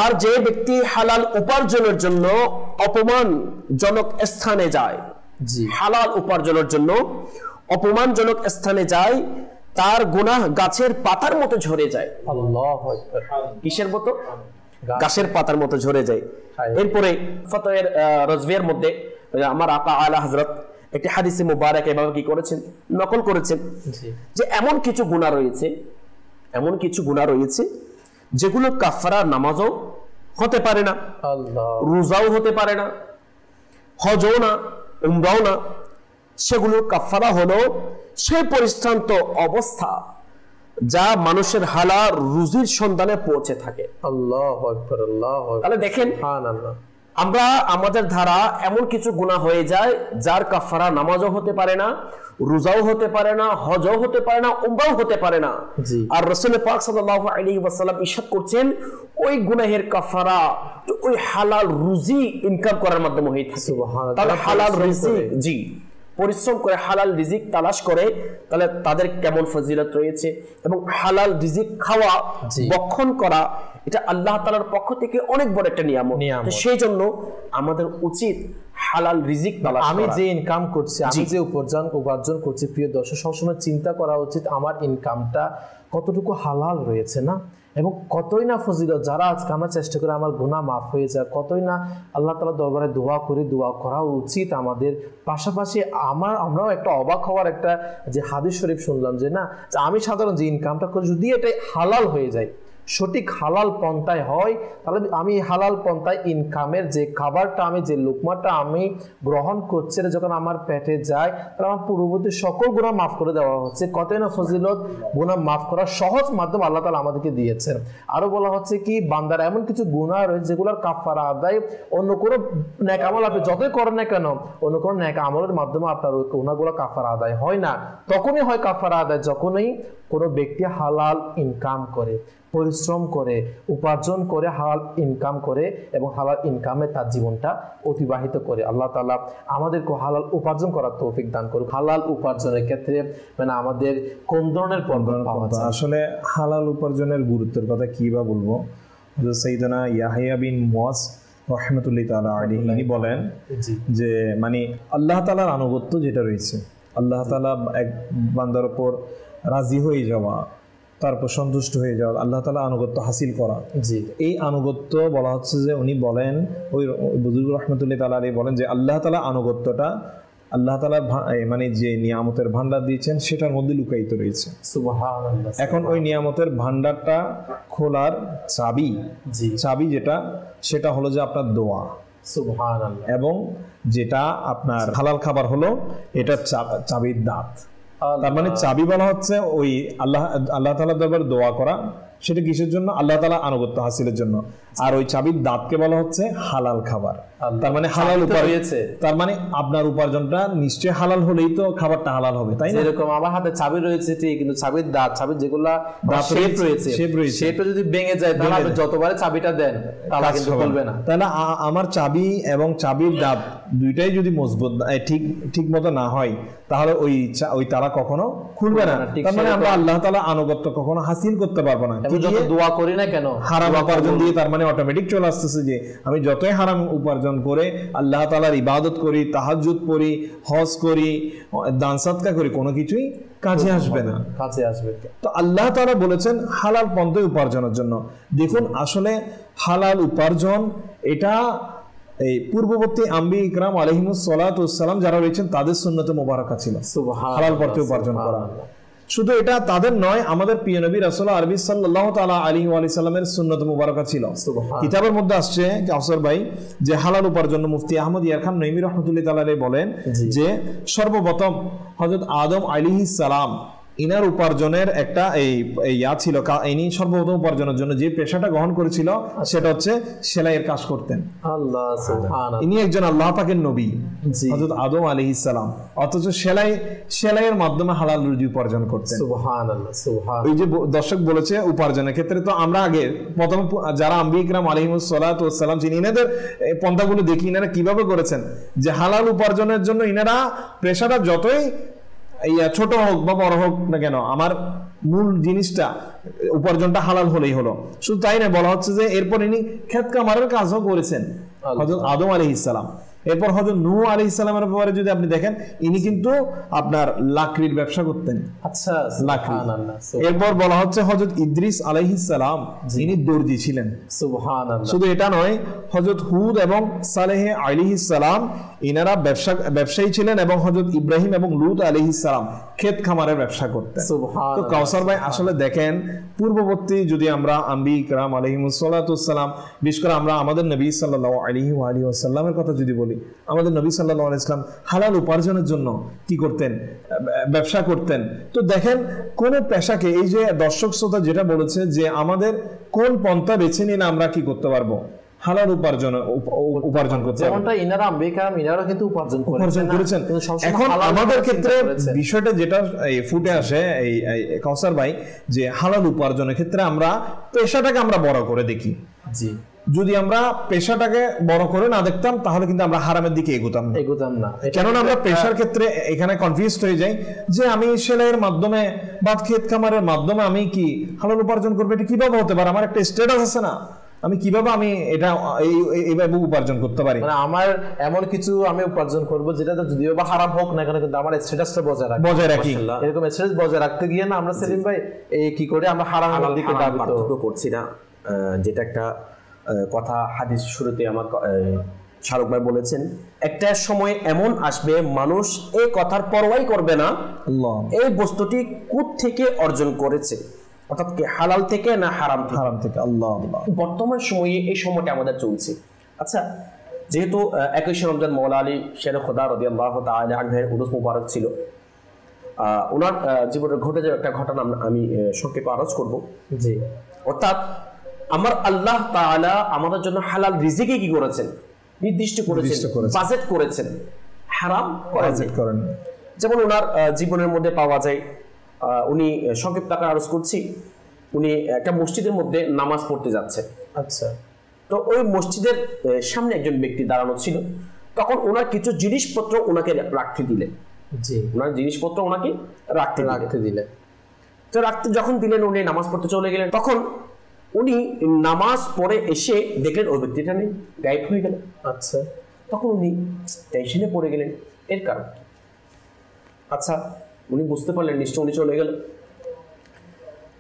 আর যে ব্যক্তি হালাল উপার্জনের জন্য অপমানজনক স্থানে যায়, হালাল উপার্জনের জন্য অপমানজনক স্থানে যায়, তার গুনাহ গাছের পাতার মতো ঝরে যায়। আল্লাহু আকবার। কিসের মতো? গাছের পাতার মতো ঝরে যায়। এরপরে ফতোয়ের রজভিয়ার মধ্যে আমার আকা আলা হযরত একটি হাদিসে মুবারক এভাবে কি করেছেন, নকল করেছেন যে এমন কিছু গুনাহ রয়েছে, এমন কিছু গুনাহ রয়েছে যেগুলো কাফারা নামাজও হতে পারে না, আল্লাহ, রোজাও হতে পারে না, হজও না, উমরাও না। সেগুলো কাফারা হলো সেই পরিশ্রান্ত অবস্থা যা মানুষের হালাল রুজির সন্ধানে পৌঁছে থাকে। আল্লাহু আকবার, আল্লাহু আকবার। তাহলে দেখেন, সুবহানাল্লাহ, আমরা আমাদের ধারা এমন কিছু গুনাহ হয়ে যায় যার কাফারা নামাজও হতে পারে না, রোজাও হতে পারে না, হজও হতে পারে না, উমরাও হতে পারে না। আর রাসূল পাক সাল্লাল্লাহু আলাইহি ওয়াসাল্লাম ইরশাদ করছেন ওই গুনাহের কাফারা ওই হালাল রুজি ইনকাম করার মাধ্যমে হয়ে থাকে। সুবহানাল্লাহ। তাহলে হালাল রিজিক, পরিশ্রম করে হালাল রিজিক তালাশ করে, তাহলে তাদের কেমন ফজিলত রয়েছে। এবং হালাল রিজিক খাওয়া, ভক্ষণ করা, এটা আল্লাহ তাআলার পক্ষ থেকে অনেক বড় একটা নিয়ামত। সেই জন্য আমাদের উচিত হালাল রিজিক তালাশ করা। আমি যে ইনকাম করছি, আমি যে উপার্জন করছি, প্রিয় দর্শক, সবসময় চিন্তা করা উচিত আমার ইনকামটা কতটুকু হালাল রয়েছে না, এবং কতই না ফজিলত। যারা আজকে আমরা চেষ্টা করি আমার গুনাহ মাফ হয়ে যায়, কতই না আল্লাহ তাআলা দরবারে দোয়া করি, দোয়া করা উচিত আমাদের। পাশাপাশি আমরাও একটা অবাক হওয়ার একটা যে হাদিস শরীফ শুনলাম যে না, আমি সাধারণ যে ইনকামটা করি যদি এটা হালাল হয়ে যায়, সঠিক হালাল পন্থায় হয়, তাহলে আমি হালাল পন্থায় ইনকামের যে খাবারটা, আমি যে লুকমাটা আমি গ্রহণ করছি, যখন আমার পেটে যায়, তাহলে আমার পূর্ববর্তী সকল গুনাহ মাফ করে দেওয়া হচ্ছে। কতই না ফজিলত, গুনাহ মাফ করার সহজ মাধ্যম আল্লাহ তাআলা আমাদেরকে দিয়েছেন। আরো বলা হচ্ছে কি, বান্দার এমন কিছু গুনাহ রয়েছে যেগুলোর কাফারা আদায় অন্য কোনো নেক আমল আপনি যতই করেন না কেন, অন্য কোনো নেক আমলের মাধ্যমে আপনার ওই গুনাহগুলো কাফারা আদায় হয় না। তখনই হয় কাফারা আদায় যখনই কোনো ব্যক্তি হালাল ইনকাম করে, পরিশ্রম করে, উপার্জন করে, হালাল ইনকাম করে এবং হালাল ইনকামে তার জীবনটা অতিবাহিত করে। আল্লাহ তাআলা আমাদেরকে হালাল উপার্জন করার তৌফিক দান করুক। হালাল উপার্জনের ক্ষেত্রে মানে আমাদের কোন ধরনের পন্থা পাওয়া যায়? আসলে হালাল উপার্জনের গুরুত্বের কথা কি বা বলবো। হযরত সাইয়েদনা ইয়াহইয়া বিন মুয়াজ রাহমাতুল্লাহি তাআলা আলাইহি বলেন যে মানে আল্লাহ তাআলার আনুগত্য যেটা রয়েছে, আল্লাহ তাআলা এক বান্দার উপর রাজি হয়ে যাওয়া, তারপর সন্তুষ্ট হয়ে যাওয়া, আল্লাহ তাআলা আনুগত্য হাসিল করা। এই আনুগত্য বলা হচ্ছে যে উনি বলেন, ওই বুজুর্গ রাহমাতুল্লাহি তাআলা আলাইহি বলেন যে আল্লাহ তাআলা আনুগত্যটা আল্লাহ তাআলা মানে যে নিয়ামতের ভান্ডার দিয়েছেন সেটার মধ্যে লুকায়িত রয়েছে। সুবহানাল্লাহ। এখন ওই নিয়ামতের ভান্ডারটা খোলার চাবি যেটা, সেটা হলো যে আপনার দোয়া। সুবহানাল্লাহ। এবং যেটা আপনার হালাল খাবার হলো এটা চাবির দাঁত। তার মানে চাবি বলা হচ্ছে ওই আল্লাহ তাআলার দরবারে দোয়া করা, সেটা কিসের জন্য? আল্লাহ তাআলা আনুগত্য হাসিলের জন্য। আর ওই চাবির দাঁতকে বলা হচ্ছে হালাল খাবার। তার মানে হালাল উপার্জন, তার মানে আপনার উপার্জনটা নিশ্চয়ই হালাল হলেই তো খাবারটা হালাল হবে, তাই না? যেরকম আমার হাতে চাবি রয়েছে ঠিক, কিন্তু চাবির দাঁত, চাবির যেগুলা শেপ রয়েছে, সেটা যদি ভেঙে যায় তাহলে আপনি যতবারে চাবিটা দেন তালা কিন্তু খুলবে না। তাহলে আমার চাবি এবং চাবির দাঁত দুইটাই যদি মজবুত ঠিক মতো না হয় তাহলে ওই তালা কখনো খুলবে না। তার মানে আমরা আল্লাহ তাআলা আনুগত্য কখনো হাসিল করতে পারবো না। যত দোয়া করি না কেন, হারাম উপার্জন দিয়ে তার মানে অটোমেটিক চলে আসতেছে যে আমি যতই হারাম উপার্জন করে আল্লাহ তাআলার ইবাদত করি, তাহাজ্জুদ পড়ি, হজ করি, দান সাদকা করি, কোনো কিছুই কাজে আসবে না। তো আল্লাহ তাআলা বলেছেন হালাল পন্থায় উপার্জনের জন্য। দেখুন আসলে হালাল উপার্জন এটা এই পূর্ববর্তী আম্বিয়া ইকরাম আলাইহিমুস সালাতু ওয়াস সালাম যারা রয়েছেন তাদের সুন্নতে মুবারাকা ছিল হালাল পথে উপার্জন করা। শুধু এটা তাদের নয়, আমাদের প্রিয় নবী রাসূল আরবি সাল্লাল্লাহু তাআলা আলাইহি ওয়া সাল্লামের সুন্নত মুবারাকা ছিল। কিতাবের মধ্যে আসছে কাউসার ভাই যে হালাল উপার্জন মুফতি আহমদ ইয়ারখান নঈমী রাহমাতুল্লাহি তাআলা আলাইহি বলেন যে সর্বপ্রথম হযরত আদম আলাইহিস সালাম ইনার উপার্জনের একটা ইয়া ছিল, ইনি সর্বপ্রথম উপার্জনের জন্য যে পেশাটা গ্রহণ করেছিল সেটা হচ্ছে সেলাইয়ের কাজ করতেন। আল্লাহ সুবহানাল্লাহ, ইনি একজন আল্লাহ পাকের নবী হযরত আদম আলাইহিস সালাম, অথচ সেলাইয়ের মাধ্যমে হালাল রুজি উপার্জন করতেন। সুবহানাল্লাহ সুবহানাল্লাহ। ওই যে দর্শক বলেছে উপার্জনের ক্ষেত্রে, তো আমরা আগে প্রথম যারা আম্বিয়া ইকরাম আলাইহিমুস সালাতু ওয়াস সালাম যিনি, ইনাদের পন্থাগুলো দেখি ইনারা কিভাবে করেছেন, যে হালাল উপার্জনের জন্য ইনারা পেশাটা যতই ছোট হোক বা বড় হোক না কেন, আমার মূল জিনিসটা উপার্জনটা হালাল হলেই হলো। শুধু তাই না, বলা হচ্ছে যে এরপর ইনি ক্ষেত কামারের কাজও করেছেন হযরত আদম আলাইহিস সালাম। এরপর হযরত নূহ আলাইহিস সালামের ব্যাপারে যদি আপনি দেখেন, ইনি কিন্তু আপনার লাকড়ির ব্যবসা করতেন। আচ্ছা, সুবহানাল্লাহ। এরপর বলা হচ্ছে হযরত ইদ্রিস আলাইহিস সালাম, ইনি দর্জি ছিলেন। সুবহানাল্লাহ। শুধু এটা নয়, হযরত হুদ এবং সালেহ আলাইহিস সালাম ইনারা ব্যবসায়ী ছিলেন, এবং হযরত ইব্রাহিম এবং লূত আলাইহিস সালাম ক্ষেত খামারের ব্যবসা করতেন। তো কাউসার ভাই আসলে দেখেন, পূর্ববর্তী যদি আমরা আম্বিয়া ইকরাম আলাইহিমুস সালাতু ওয়াস সালাম, বিশেষ করে আমরা আমাদের নবী সাল্লাল্লাহু আলাইহি ওয়াসাল্লামের কথা যদি বলি, আমাদের নবী সাল্লাল্লাহু আলাইহি ওয়াসাল্লাম হালাল উপার্জনের জন্য কি করতেন? ব্যবসা করতেন। তো দেখেন কোন পেশাকে, এই যে দর্শক শ্রোতা যেটা বলেছে যে আমাদের কোন পন্থা বেছে নিলে আমরা কি করতে পারবো, হালাল উপার্জন করতে, যেমনটা ইনারা আম্বিয়া ইকরাম ইনারা কিন্তু উপার্জন করেছেন। এখন আমাদের ক্ষেত্রে বিষয়টা যেটা ফুটে আসে এই কাউসার ভাই, যে হালাল উপার্জনের ক্ষেত্রে আমরা পেশাটাকে আমরা বড় করে দেখি। জি, যদি আমরা পেশাটাকে বড় করে না দেখতাম, তাহলে কিন্তু আমরা হারামের দিকে এগোতাম না। কেননা আমরা পেশার ক্ষেত্রে এখানে কনফিউজড হয়ে যাই, যে আমি সেলাইয়ের মাধ্যমে বা ক্ষেত খামারের মাধ্যমে আমি কি হালাল উপার্জন করবো, এটা কিভাবে হতে পারে? আমার একটা স্ট্যাটাস আছে না, আমি কিভাবে আমি এটা এইভাবে উপার্জন করতে পারি? মানে আমার এমন কিছু আমি উপার্জন করব যেটা যদিও বা হারাম হোক না কেন, কিন্তু আমার স্ট্যাটাসটা বজায় রাখি। এরকম স্ট্যাটাস বজায় রাখতে গিয়ে না আমরা সেলিম ভাই কি করে আমরা হারামের দিকে পার্থক্য করছি না। যেটা একটা কথা হাদিস শুরুতে আমার শাহরুখ ভাই বলেছেন, একটা সময় এমন আসবে মানুষ এই কথার পরোয়াই করবে না এই বস্তুটি কোথা থেকে অর্জন করেছে, অর্থাৎ কি হালাল থেকে না হারাম থেকে। আল্লাহ, বর্তমান সময়ে এই সময়টা আমাদের চলছে। আচ্ছা, যেহেতু 21 রমজান মওলা আলী শের খোদা রাদিয়াল্লাহু তাআলা আনহুর উরুস মুবারক ছিল, ওনার জীবনে ঘটে যাওয়া একটা ঘটনা আমি সংক্ষেপে আরজ করব। জি, অর্থাৎ আমার আল্লাহ তাআলা আমাদের জন্য হালাল রিজিকে কি করেছেন, নির্দিষ্ট করেছেন, বাজেট করেছেন, হারাম করেন। যেমন ওনার জীবনের মধ্যে পাওয়া যায়, উনি সংক্ষিপ্ত আকারে আরজ করছি, উনি একটা মসজিদের মধ্যে নামাজ পড়তে যাচ্ছেন। আচ্ছা, তো ওই মসজিদের সামনে একজন ব্যক্তি দাঁড়ানো ছিল, তখন ওনার কিছু জিনিসপত্র ওনাকে রাখতে দিলেন। জি, ওনার জিনিসপত্র ওনাকে রাখতে দিলেন। তো যখন দিলেন, উনি নামাজ পড়তে চলে গেলেন। তখন উনি নামাজ পড়ে এসে দেখলেন ওই ব্যক্তিটা নেই, গায়েব হয়ে গেল। আচ্ছা, তখন উনি টেনশনে পড়ে গেলেন, এর কারণ। আচ্ছা, উনি বুঝতে পারলেন নিশ্চয় উনি চলে গেল।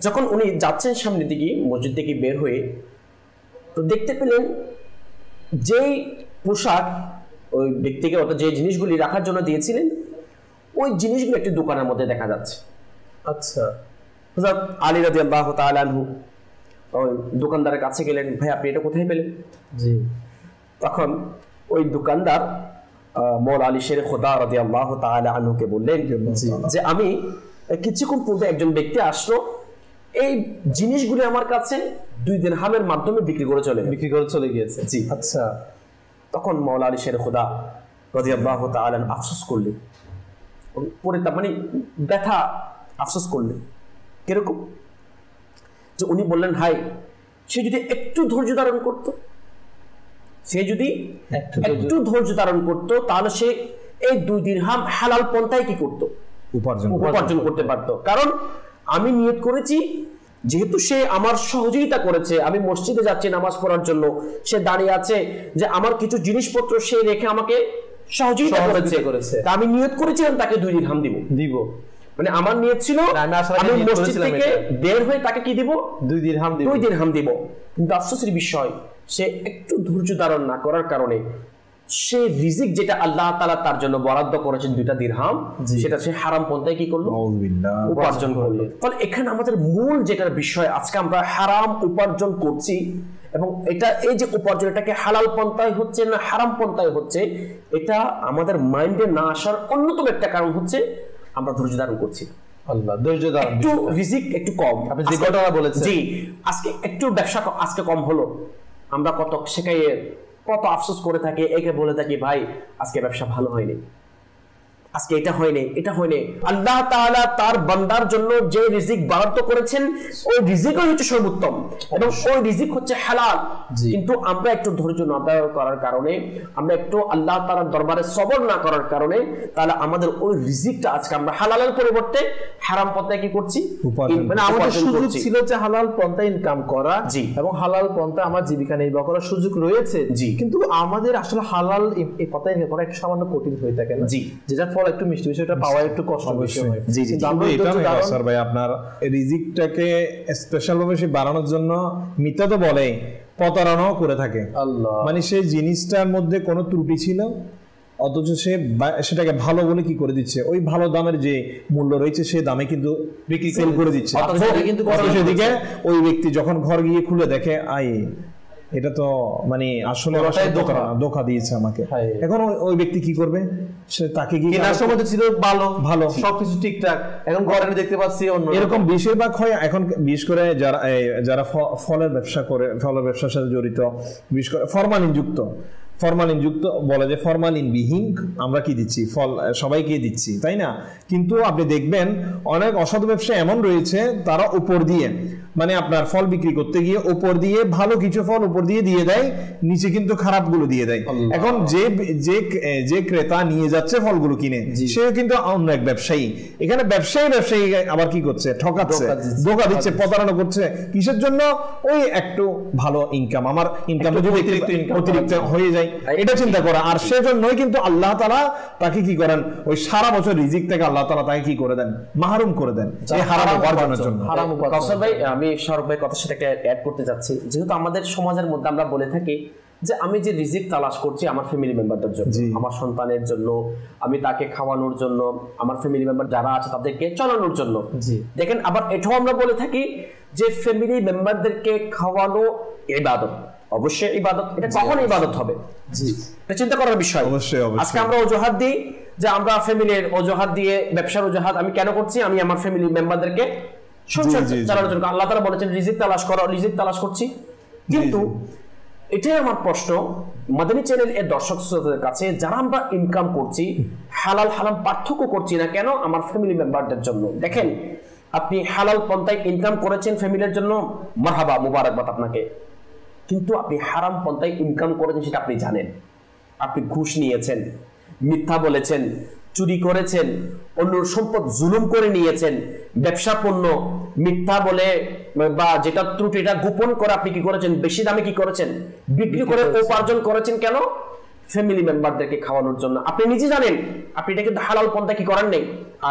যখন উনি যাচ্ছেন সামনের দিকে, মসজিদ থেকে বের হয়ে, তো দেখতে পেলেন যেই পোশাক ওই ব্যক্তিকে, অর্থাৎ যে জিনিসগুলি রাখার জন্য দিয়েছিলেন, ওই জিনিসগুলো একটি দোকানের মধ্যে দেখা যাচ্ছে। আচ্ছা, হযরত আলী রাদিয়াল্লাহু তাআলা আনহু ওই দোকানদারের কাছে গেলেন, ভাই আপনি এটা কোথায় পেলেন? জি, তখন ওই দোকানদার মওলা আলী শের খোদা রাদিয়াল্লাহু তাআলা আনহুকে বললেন যে আমি কিছুক্ষণ পূর্বে একজন ব্যক্তি আসলো, এই জিনিসগুলি আমার কাছে 2 দিরহামের মাধ্যমে বিক্রি করে চলে গিয়েছে। জি, আচ্ছা। তখন মওলা আলী শের খোদা রাদিয়াল্লাহু তাআলা আফসোস করলেন, মানে ব্যথা আফসোস করলেন। কিরকম? যে উনি বললেন, হাই, সে যদি একটু ধৈর্য ধারণ করতো, তাহলে সে এই 2 দিরহাম হালাল পন্থায় কি করতো, উপার্জন করতে পারতো। কারণ আমি নিয়ত করেছি, যেহেতু সে আমার সহযোগিতা করেছে, আমি মসজিদে যাচ্ছি নামাজ পড়ার জন্য, সে দাঁড়িয়ে আছে, যে আমার কিছু জিনিসপত্র সে রেখে আমাকে সহযোগিতা করেছে, তা আমি নিয়ত করেছিলাম তাকে 2 দিরহাম দিব। মানে আমার নিয়ত ছিল আমি মসজিদ থেকে বের হয়ে তাকে কি দিব, 2 দিরহাম দিব। কিন্তু আফসোসের বিষয়, সে একটু ধৈর্য ধারণ না করার কারণে সে রিজিক যেটা আল্লাহ তাআলা তার জন্য বরাদ্দ করেছেন 2টা দিরহাম, সেটা সে হারাম পন্থায় কি করলো, উপার্জন করলো। ফলে এখানে আমাদের মূল যেটার বিষয়, আজকে আমরা হারাম উপার্জন করছি, এবং এটা এই যে উপার্জন, এটাকে হালাল পন্থায় হচ্ছে না হারাম পন্থায় হচ্ছে, এটা আমাদের মাইন্ডে না আসার অন্যতম একটা কারণ হচ্ছে আমরা ধৈর্য ধারণ করছি। আল্লাহ ধৈর্য দাও, একটু রিজিক একটু কম, আপনি যে কথাটা বলেছেন, জি আজকে একটু ব্যবসা আজকে কম হলো, আমরা কত শেখাই কত আফসোস করে থাকি, একে বলে থাকি ভাই আজকে ব্যবসা ভালো হয়নি, আজকে এটা হয়নি এটা হয়নি। আল্লাহ তাআলা তার বান্দার জন্য যে রিজিক বরাদ্দ করেছেন ওই রিজিকই হচ্ছে সর্বোত্তম এবং ওই রিজিক হচ্ছে হালাল। কিন্তু আমরা একটু ধৈর্য না ধরার করার কারণে, আমরা একটু আল্লাহ তাআলার দরবারে সবর না করার কারণে তাহলে আমাদের ওই রিজিকটা আজকে আমরা হালালের পরিবর্তে হারাম পন্থায় কি করছি, মানে আমাদের সুযোগ ছিল যে হালাল পন্থায় ইনকাম করা এবং হালাল পন্থায় আমার জীবিকা নির্বাহ করার সুযোগ রয়েছে, কিন্তু আমাদের আসলে হালাল এই পন্থায় ইনকাম করা একটু সামান্য কঠিন হয়ে থাকে না, যেটা ফল একটু মিষ্টি বিষয়টা পাওয়া একটু কষ্ট বিষয় হয়। কিন্তু এটা নয় স্যার ভাই, আপনার রিজিকটাকে স্পেশাল ভাবে সে বাড়ানোর জন্য মিথ্যা তো বলে, প্রতারণাও করে থাকে। আল্লাহ, মানে সেই জিনিসটার মধ্যে কোনো ত্রুটি ছিল অথচ সে সেটাকে ভালো বলে কি করে দিচ্ছে, ওই ভালো দামের যে মূল্য রয়েছে সেই দামে কিন্তু বিক্রি সেল করে দিচ্ছে। সেদিকে ওই ব্যক্তি যখন ঘর গিয়ে খুলে দেখে এটা তো মানে আসলে ধোঁকা দিয়েছে আমাকে, এখন ওই ব্যক্তি কি করবে, সে তাকে কি কেনার সময় ছিল ভালো ভালো সবকিছু ঠিকঠাক, এখন ঘরে দেখতে পাচ্ছি অন্য এরকম বেশিরভাগ হয়। এখন বিশেষ করে যারা ফলের ব্যবসা করে, ফলের ব্যবসার সাথে জড়িত, বিশেষ করে ফরমালিন যুক্ত বলে যে ফরমালিন বিহীন আমরা কি দিচ্ছি, ফল সবাইকে দিচ্ছি, তাই না? কিন্তু আপনি দেখবেন অনেক অসাধু ব্যবসা এমন রয়েছে, তারা উপর দিয়ে মানে আপনার ফল বিক্রি করতে গিয়ে উপর দিয়ে ভালো কিছু ফল উপর দিয়ে দেয়, নিচে কিন্তু খারাপ গুলো দিয়ে দেয়। এখন যে ক্রেতা নিয়ে যাচ্ছে ফলগুলো কিনে, সেও কিন্তু অন্য এক ব্যবসায়ী। এখানে ব্যবসায়ী আবার কি করছে, ঠকাচ্ছে, ধোঁকা দিচ্ছে, প্রতারণা করছে। কিসের জন্য? ওই একটু ভালো ইনকাম, আমার ইনকামটা যদি অতিরিক্ত হয়ে যায় এটা চিন্তা করা। আর সেজন্যই কিন্তু আল্লাহ তাআলা তাকে কি করেন, ওই সারা বছর রিজিক থেকে আল্লাহ তাআলা তাকে কি করে দেন, মাহরুম করে দেন এই হারাম উপার্জনের জন্য। কাউসার ভাই, আমি শাহরুখ ভাই কথার সাথে একটা অ্যাড করতে যাচ্ছি। যেহেতু আমাদের সমাজের মধ্যে আমরা বলে থাকি যে আমি যে রিজিক তালাশ করছি আমার ফ্যামিলি মেম্বারদের জন্য, আমার সন্তানের জন্য, আমি তাকে খাওয়ানোর জন্য, আমার ফ্যামিলি মেম্বার যারা আছে তাদেরকে চলানোর জন্য। দেখেন আবার এটাও আমরা বলে থাকি যে ফ্যামিলি মেম্বারদেরকে খাওয়ানো ইবাদত, অবশ্যই ইবাদত। এটা কখন ইবাদত হবে, এটা চিন্তা করার বিষয়। আজকে আমরা অজুহাত দিই যে আমরা ফ্যামিলির অজুহাত দিয়ে, ব্যবসার অজুহাত আমি কেন করছি, আমি আমার ফ্যামিলি মেম্বারদেরকে চালানোর জন্য। আল্লাহ তাআলা বলেছেন রিজিক তালাশ করো, রিজিক তালাশ করছি। কিন্তু এটাই আমার প্রশ্ন মাদানী চ্যানেল এর দর্শক শ্রোতাদের কাছে, যারা আমরা ইনকাম করছি হালাল হারাম পার্থক্য করছি না কেন আমার ফ্যামিলি মেম্বারদের জন্য? দেখেন আপনি হালাল পন্থায় ইনকাম করেছেন ফ্যামিলির জন্য, মারহাবা, মুবারকবাদ আপনাকে। কিন্তু আপনি হারাম পন্থায় ইনকাম করেছেন সেটা আপনি জানেন। আপনি ঘুষ নিয়েছেন, মিথ্যা বলেছেন, চুরি করেছেন, অন্যর সম্পদ জুলুম করে নিয়েছেন, ব্যবসা পণ্য মিথ্যা বলে বা যেটা ত্রুটিটা গোপন করে আপনি কি করেছেন, বেশি দামে কি করেছেন, বিক্রি করে উপার্জন করেছেন। কেন? ফ্যামিলি মেম্বারদেরকে খাওয়ানোর জন্য। আপনি নিজে জানেন আপনি এটা কিন্তু হালাল পন্থা কি করেন নেই,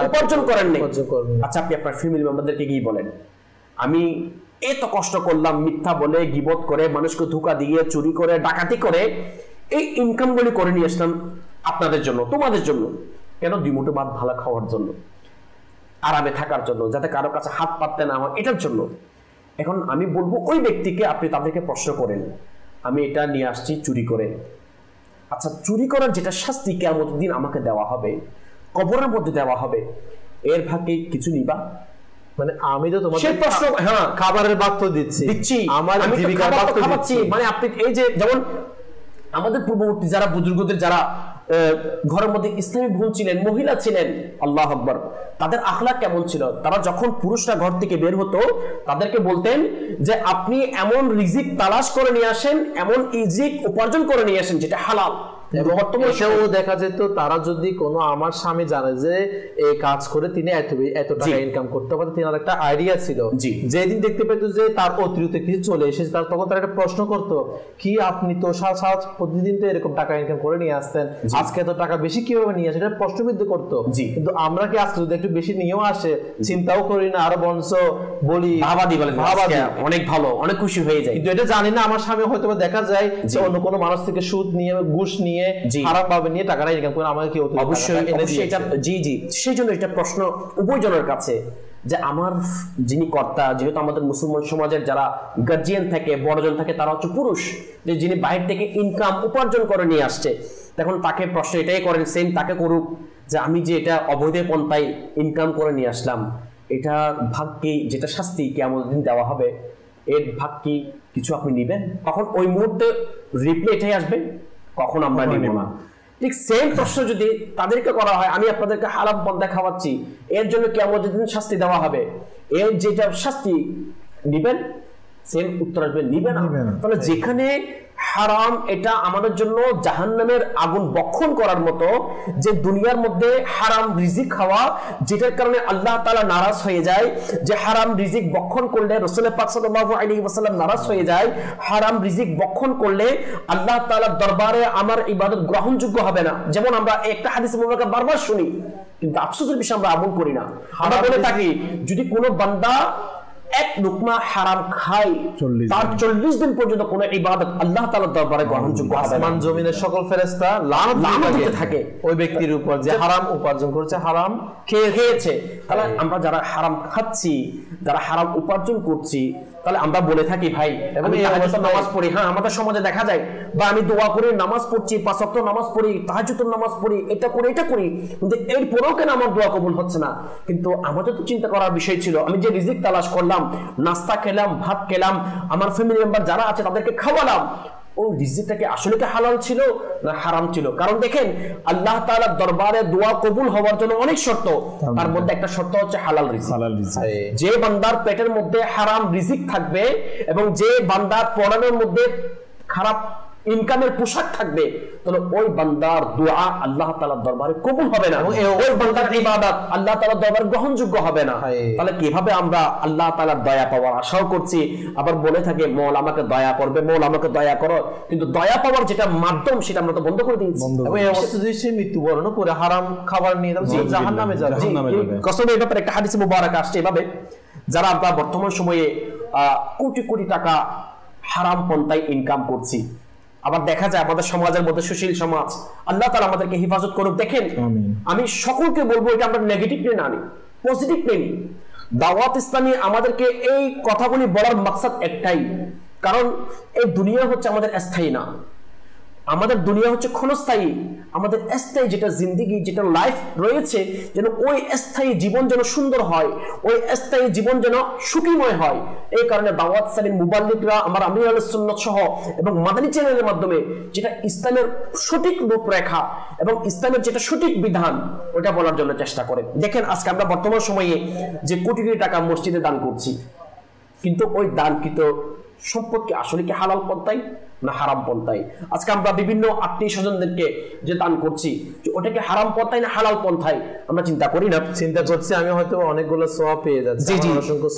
উপার্জন করেন নেই। আচ্ছা, আপনি আপনার ফ্যামিলি মেম্বারদেরকে কি বলেন, আমি এত কষ্ট করলাম মিথ্যা বলে, গীবত করে, মানুষকে ধোঁকা দিয়ে, চুরি করে, ডাকাতি করে এই ইনকামগুলি করে নিয়ে আসলাম আপনাদের জন্য, তোমাদের জন্য। কেন? দুই মুঠো ভাত ভালো খাওয়ার জন্য, আরামে থাকার জন্য, যাতে কারো কাছে হাত পাততে না হয়, এটার জন্য। এখন আমি বলবো ওই ব্যক্তিকে আপনি তাদেরকে প্রশ্ন করেন, আমি এটা নিয়ে আসছি চুরি করে। আচ্ছা, চুরি করার যেটা শাস্তি কিয়ামতের দিন আমাকে দেওয়া হবে, কবরের মধ্যে দেওয়া হবে, এর ভাগে কিছু নিবা? মানে আমি তো তোমাকে প্রশ্ন, হ্যাঁ, খাবারের ভাগ তো দিচ্ছি, আমার জীবিকার ভাগ তো খাচ্ছি। মানে আপনি এই যে যেমন আমাদের পূর্ববর্তী যারা বুজুর্গদের যারা ঘরের মধ্যে ইসলামী বোন ছিলেন, মহিলা ছিলেন, আল্লাহু আকবার, তাদের আখলাক কেমন ছিল? তারা যখন পুরুষরা ঘর থেকে বের হতো তাদেরকে বলতেন যে আপনি এমন রিজিক তালাশ করে নিয়ে আসেন, এমন রিজিক উপার্জন করে নিয়ে আসেন যেটা হালাল। এবং বর্তমানেও দেখা যেত তারা যদি কোনো, আমার স্বামী জানে যে এই কাজ করে তিনি এত টাকা ইনকাম করতে পারে, তিনার একটা আইডিয়া ছিল, যেদিন দেখতে পেত যে তার অতিরিক্ত কিছু চলে এসেছে, তখন তারা একটা প্রশ্ন করতো, কি আপনি তো প্রতিদিন তো এরকম টাকা ইনকাম করে নিয়ে আসতেন, আজকে এত টাকা বেশি কিভাবে নিয়ে আসে, এটা প্রশ্নবিদ্ধ করতো। কিন্তু আমরা কি আজকে যদি একটু বেশি নিয়েও আসে চিন্তাও করি না, আরো বঞ্চ বলি অনেক ভালো, অনেক খুশি হয়ে যায়। কিন্তু এটা জানি না আমার স্বামী হয়তো দেখা যায় যে অন্য কোনো মানুষ থেকে সুদ নিয়ে, ঘুষ নিয়ে, খারাপ ভাবে নিয়ে টাকাটা ইনকাম করে আমাকে কি অবশ্যই এটা। জি জি, সেই জন্য এটা প্রশ্ন উভয়জনের কাছে যে আমার যিনি কর্তা, যেহেতু আমাদের মুসলমান সমাজের যারা গার্জিয়ান থাকে, বড়জন থাকে, তারা হচ্ছে পুরুষ, যে যিনি বাইরে থেকে ইনকাম উপার্জন করে নিয়ে আসছে, তখন তাকে প্রশ্ন এটাই করেন, সেম তাকে করুক যে আমি যে এটা অবৈধ পন্থায় ইনকাম করে নিয়ে আসলাম, এটার ভাগ কি, যেটা শাস্তি কিয়ামতের দিন দেওয়া হবে, এর ভাগ কি কিছু আপনি নেবেন? তখন ওই মুহূর্তে রিপ্লাই এটাই আসবে, কখন আমরা নেব না। ঠিক সেম প্রশ্ন যদি তাদেরকে করা হয়, আমি আপনাদেরকে হারাম পন্থা খাওয়াচ্ছি, এর জন্য কিয়ামতের দিন শাস্তি দেওয়া হবে, এর যেটা শাস্তি নিবেন? সেম উত্তর আসবে নিবে না। তাহলে যেখানে হারাম এটা আমাদের জন্য জাহান্নামের আগুন বক্ষণ করার মতো, যে দুনিয়ার মধ্যে হারাম রিজিক খাওয়া, যেটার কারণে আল্লাহ তাআলা নারাজ হয়ে যায়, যে হারাম রিজিক বক্ষণ করলে রাসূল পাক সাল্লাল্লাহু আলাইহি ওয়াসাল্লাম নারাজ হয়ে যায়, হারাম রিজিক বক্ষণ করলে আল্লাহ তাআলার দরবারে আমার ইবাদত গ্রহণযোগ্য হবে না। যেমন আমরা একটা হাদিস মুবারক বারবার শুনি, কিন্তু আফসোসের বিষয় আমরা আমল করি না। আমরা বলে থাকি যদি কোনো বান্দা এক লুকমা হারাম খায়, তার 40 দিন পর্যন্ত কোনো ইবাদত আল্লাহ তাআলার দরবারে গ্রহণযোগ্য হবে না। আসমান জমিনের সকল ফেরেশতা লানত দিতে থাকে ওই ব্যক্তির উপর যে হারাম উপার্জন করেছে, হারাম খেয়েছে। তাহলে আমরা যারা হারাম খাচ্ছি, যারা হারাম উপার্জন করছি, তাহলে আমরা বলে থাকি ভাই এবং তাহাজ্জুদ নামাজ পড়ি, হ্যাঁ আমাদের সমাজে দেখা যায়, বা আমি দোয়া করি, নামাজ পড়ছি, 5 ওয়াক্ত নামাজ পড়ি, তাহাজ্জুদের নামাজ পড়ি, এটা করি এটা করি, কিন্তু এরপরেও কেন আমার দোয়া কবুল হচ্ছে না? কিন্তু আমাদের তো চিন্তা করার বিষয় ছিল, আমি যে রিজিক তালাশ করলাম, নাস্তা খেলাম, ভাত খেলাম, আমার ফ্যামিলি মেম্বার যারা আছে তাদেরকে খাওয়ালাম, ওই রিজিকটা কি আসলে কি হালাল ছিল না হারাম ছিল? কারণ দেখেন আল্লাহ তাআলার দরবারে দোয়া কবুল হওয়ার জন্য অনেক শর্ত, তার মধ্যে একটা শর্ত হচ্ছে হালাল রিজিক। যে বান্দার পেটের মধ্যে হারাম রিজিক থাকবে এবং যে বান্দার পরনের মধ্যে খারাপ ইনকামের পোশাক থাকবে, তাহলে ওই বান্দার দোয়া আল্লাহ তাআলার দরবারে কবুল হবে না, ওই বান্দার ইবাদত আল্লাহ তাআলার দরবারে গ্রহণযোগ্য হবে না। তাহলে কিভাবে আমরা আল্লাহ তাআলার দয়া পাওয়ার আশাও করছি, আবার বলে থাকে মওলা আমাকে দয়া করবে, মওলা আমাকে দয়া করো, কিন্তু দয়া পাওয়ার যেটা মাধ্যম সেটা আমরা তো বন্ধ করে দিয়েছি। এবং এই অবস্থা যদি সে মৃত্যুবরণ করে হারাম খাবার নিয়ে জাহান্নামে যাবে। কসমের এই ব্যাপারে একটা হাদিস মুবারক আসছে এভাবে, যারা আমরা বর্তমান সময়ে কোটি কোটি টাকা হারাম পন্থায় ইনকাম করছি, আবার দেখা যায় আমাদের সমাজের মধ্যে সুশীল সমাজ, আল্লাহ তাআলা আমাদেরকে হেফাজত করুক। দেখেন আমি সকলকে বলবো এটা আমরা নেগেটিভ নিয়ে না নিই, পজিটিভ নিয়ে নিই। দাওয়াত ইসলামী আমাদেরকে এই কথাগুলি বলার মাকসাদ একটাই, কারণ এই দুনিয়া হচ্ছে আমাদের স্থায়ী না, আমাদের দুনিয়া হচ্ছে ক্ষণস্থায়ী। আমাদের স্থায়ী যেটা জিন্দেগি, যেটা লাইফ রয়েছে, যেন ওই স্থায়ী জীবন যেন সুন্দর হয়, ওই স্থায়ী জীবন যেন সুখীময় হয়। এই কারণে দাওয়াত ইসলামীর মুবাল্লিগরা, আমার আমির আহলে সুন্নাত সহ এবং মাদানী চ্যানেলের মাধ্যমে যেটা ইসলামের সঠিক রূপরেখা এবং ইসলামের যেটা সঠিক বিধান, ওটা বলার জন্য চেষ্টা করে। দেখেন আজকে আমরা বর্তমান সময়ে যে কোটি কোটি টাকা মসজিদে দান করছি, কিন্তু ওই দানকৃত সম্পদকে আসলে কি হালাল পন্থায় না হারাম পন্থায়? আজকে আমরা বিভিন্ন আত্মীয় স্বজনদেরকে যে দান করছি, যে ওটাকে হারাম পন্থায় না হালাল পন্থায় আমরা চিন্তা করি না, চিন্তা করছি আমি হয়তো অনেকগুলো সওয়াব পেয়ে যাচ্ছি। জি জি,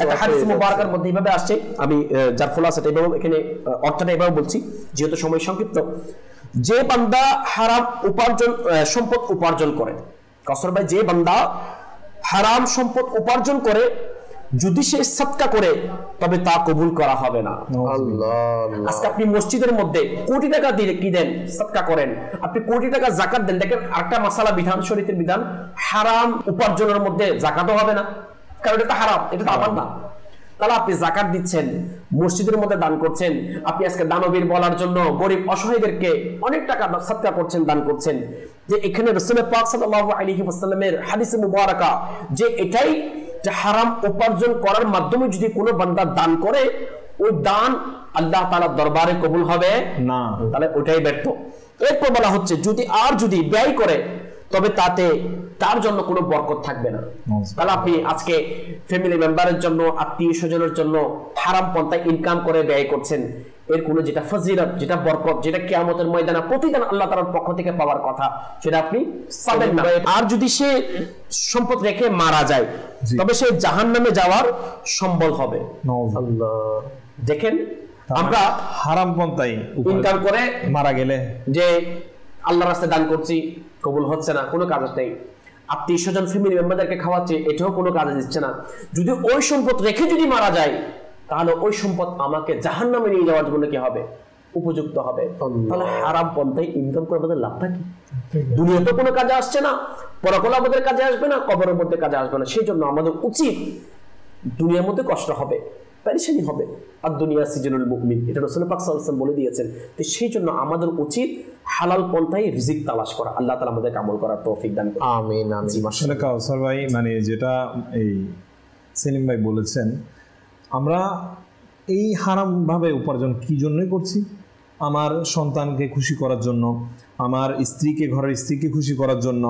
একটা হাদিস মুবারকের মধ্যে এইভাবে আসছে, আমি যার খোলাসাটা এভাবে এখানে অর্থটা এভাবে বলছি যেহেতু সময় সংক্ষিপ্ত। যে বান্দা হারাম উপার্জন সম্পদ উপার্জন করে, কসর ভাই, যে বান্দা হারাম সম্পদ উপার্জন করে যদি সে সাদকা করে তবে তা কবুল করা হবে না। আজকে আপনি মসজিদের মধ্যে কোটি টাকা দিয়ে কি দেন? সাদকা করেন। আপনি কোটি টাকা যাকাত দেন, দেখেন আরেকটা মাসালা বিধান, শরীয়তের বিধান, হারাম উপার্জনের মধ্যে যাকাতও হবে না, কারণ এটা হারাম, এটা তো আমার না। তাহলে আপনি যাকাত দিচ্ছেন, মসজিদের মধ্যে দান করছেন, আপনি আজকে দানবীর বলার জন্য গরিব অসহায়দেরকে অনেক টাকা সাদকা করছেন, দান করছেন। যে এখানে রাসূল পাক সাল্লাল্লাহু আলাইহি ওয়াসাল্লামের হাদিসে মুবারাকা যে এটাই, যে হারাম উপার্জন করার মাধ্যমে যদি কোনো বান্দা দান করে, ওই দান আল্লাহ তাআলার দরবারে কবুল হবে না, তাহলে ওটাই ব্যর্থ। এরপর বলা হচ্ছে যদি ব্যয় করে তবে তাতে তার জন্য কোনো বরকত থাকবে না। তাহলে আপনি আজকে ফ্যামিলি মেম্বারের জন্য, আত্মীয় স্বজনের জন্য হারাম পন্থায় ইনকাম করে ব্যয় করছেন, এর কোনো যেটা ফজিলত, যেটা বরকত, যেটা কিয়ামতের ময়দানে প্রতিদান আল্লাহ তাআলার পক্ষ থেকে পাওয়ার কথা, সেটা আপনি পাবেন না। আর যদি সে সম্পদ রেখে মারা যায় তবে সে জাহান্নামে যাওয়ার সম্বল হবে। আল্লাহ, দেখেন আমরা হারাম পন্থায় ইনকাম করে মারা গেলে, যে আল্লাহর রাস্তায় দান করছি, কবুল হচ্ছে না, কোনো কাজ নেই। আত্মীয় স্বজন ফ্যামিলি মেম্বারদেরকে খাওয়াচ্ছে, এটাও কোনো কাজে দিচ্ছে না। যদি ওই সম্পদ রেখে যদি মারা যায়, তাহলে ওই সম্পদ আমাকে জাহান্নামে নিয়ে যাওয়ার জন্য কি হবে? উপযুক্ত হবে। তাহলে হারাম পন্থায় ইনকাম করে আমাদের লাভটা কি? দুনিয়া তো কোনো কাজে আসছে না, পরকালে আমাদের কাজে আসবে না, কবরের মধ্যে কাজে আসবে না। সেই জন্য আমাদের উচিত, দুনিয়ার মধ্যে কষ্ট হবে, পেরেশানি হবে, আর দুনিয়া সিজনুল মুমিন, এটা রাসূল পাক সাল্লাল্লাহু আলাইহি ওয়াসাল্লাম বলে দিয়েছেন। তো সেই জন্য আমাদের উচিত হালাল পন্থায় রিজিক তালাশ করা। আল্লাহ তাআলা আমাদেরকে আমল করার তৌফিক দান করুন। আমিন আমিন। আসলে কাউসার ভাই, মানে যেটা এই সেলিম ভাই বলেছেন, আমরা এই হারামভাবে উপার্জন কি জন্যই করছি? আমার সন্তানকে খুশি করার জন্য, আমার স্ত্রীকে, ঘরের স্ত্রীকে খুশি করার জন্য,